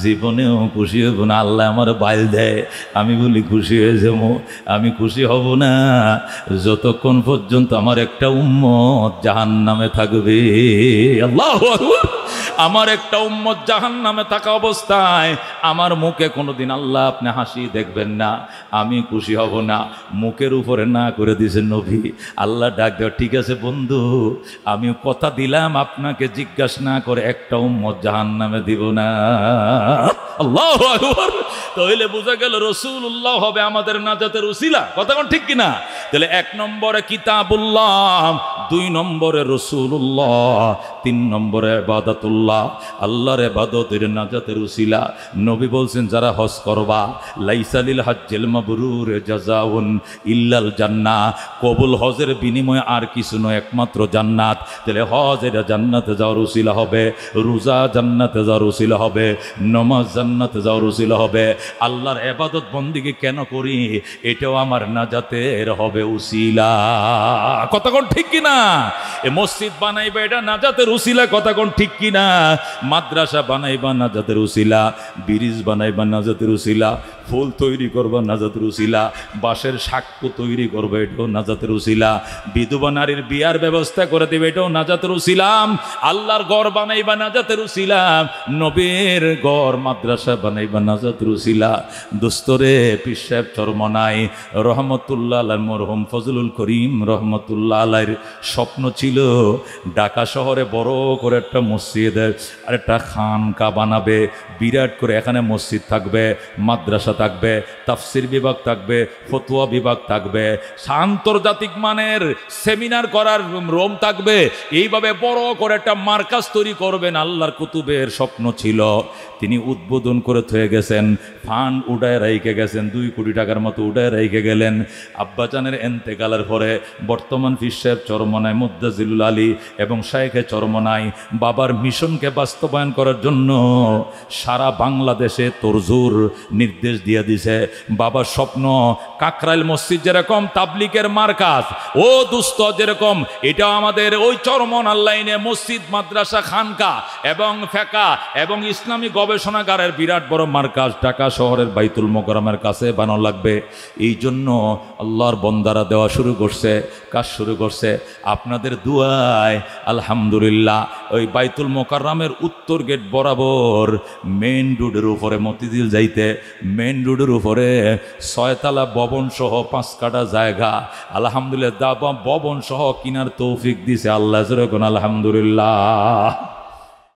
জীবনেও খুশি হব না। আল্লাহ আমার বাইল দেয়, আমি বলি খুশি হয়ে যাবো। আমি খুশি হব না যতক্ষণ পর্যন্ত আমার একটা উম্মত জাহান্নামে থাকবে। আল্লাহু আকবার। আমার একটা উম্মত জাহান্নামে থাকা অবস্থায় আমার মুখে কোনোদিন আল্লাহ আপনি হাসি দেখবেন না, আমি খুশি হব না। মুখের উপরে না করে দিয়েছেন নবী। আল্লাহ ডাক দেওয়া, ঠিক আছে বন্ধু, আমি কথা দিলাম আপনাকে জিজ্ঞাসা না করে একটা উম্মত জাহান্নামে দিব না। আল্লাহু আকবার। তাহলে বোঝা গেল রাসূলুল্লাহ হবে আমাদের নাজাতের উসিলা। কথা কোন ঠিক কিনা? তাহলে এক নম্বরে কিতাবুল্লাহ, দুই নম্বরে রাসূলুল্লাহ, তিন নম্বরে ইবাদাতুল্লাহ, আল্লাহর ইবাদতের নাজাতের উসিলা। নবী বলছেন যারা হজ করবা, লাইসা লিল হজ্জিল মাবরুর জাযাউন ইল্লাল জান্নাহ, কবুল হজের বিনিময়ে আর কিছু নয়, একমাত্র জান্নাত। তাহলে হজ এটা জান্নাতে যাওয়ার উসিলা হবে, রোজা জান্নাতে যাওয়ার উসিলা হবে, নামাজ জান্নাতে যাওয়ার উসিলা হবে। আল্লাহর ইবাদত বন্দেগী কেন করি? এটাও আমার নাজাতের হবে উসিলা। কথা কোন ঠিক কিনা? এ মসজিদ বানাইবা এটা নাজাতের উসিলা। কথা কোন ঠিক কিনা? মাদ্রাসা বানাইবা নাজাতের উসিলা, ব্রিজ বানাইবা নাজাতের উসিলা, ফুল তৈরি করবা নাজাতের উসিলা, বাঁশের সাক্ষ্য তৈরি করবে এটাও নাজাতের উসিলা, বিধবা নারীর বিয়ার ব্যবস্থা করে দেবে এটাও নাজাতের উসিলা, আল্লাহর ঘর বানাইবা নাজাতের উসিলা, নবীর ঘর মাদ্রাসা বানাইবা নাজাতের উসিলা। দোস্তরে পীর সাহেব চরমনাই রহমতুল্লাহ আলাইহি মরহুম ফজলুল করিম রহমতুল্লাহ আলাইহির স্বপ্ন ছিল ঢাকা শহরে বড় করে একটা মসজিদ আর একটা খানকা বানাবে, বিরাট করে এখানে মসজিদ থাকবে, মাদ্রাসা থাকবে, তাফসির বিভাগ থাকবে, ফতোয়া বিভাগ থাকবে, আন্তর্জাতিক মানের সেমিনার করার রুম থাকবে। এইভাবে বড় করে একটা মার্কাজ তৈরি করবেন। আল্লাহর কুতুবের স্বপ্ন ছিল, তিনি উদ্বোধন করে থয়ে গেছেন, ফান্ড উড়ায় রেখে গেছেন, 2 কোটি টাকার মতো উড়ায় রেখে গেলেন। আব্বাজানের এন্তেকালের পরে বর্তমান পীর সাহেব চরমনাই মুদ্দাজিলুল আলী এবং শায়েখে চরমনাই বাবার মিশনকে বাস্তবায়ন করার জন্য সারা বাংলাদেশে তোরজোর নির্দেশ দিয়ে দিছে। বাবার স্বপ্ন কাকরাইল মসজিদ যেরকম তাবলিগের মার্কাজ, ও দুস্থ যেরকম এটাও আমাদের ওই চরমনার লাইনে মসজিদ, মাদ্রাসা, খানকা এবং ফেকা এবং ইসলামী গবেষণাগারের বিরাট বড় মার্কাজ ঢাকা শহরের বাইতুল মোকাররমের কাছে বানানো লাগবে। এই জন্য আল্লাহর বন্দারা দেওয়া শুরু করছে, কাজ শুরু করছে। আপনাদের দুয়ায় আলহামদুলিল্লাহ ওই বাইতুল মোকাররমের উত্তর গেট বরাবর মেইন রোডের উপরে মতিঝিল যাইতে মেইন রোডের উপরে 6 তলা ভবন সহ 5 কাঠা জায়গা আলহামদুলিল্লাহ ভবন সহ কিনার তৌফিক দিছে আল্লাহ। যেরকম আলহামদুলিল্লাহ।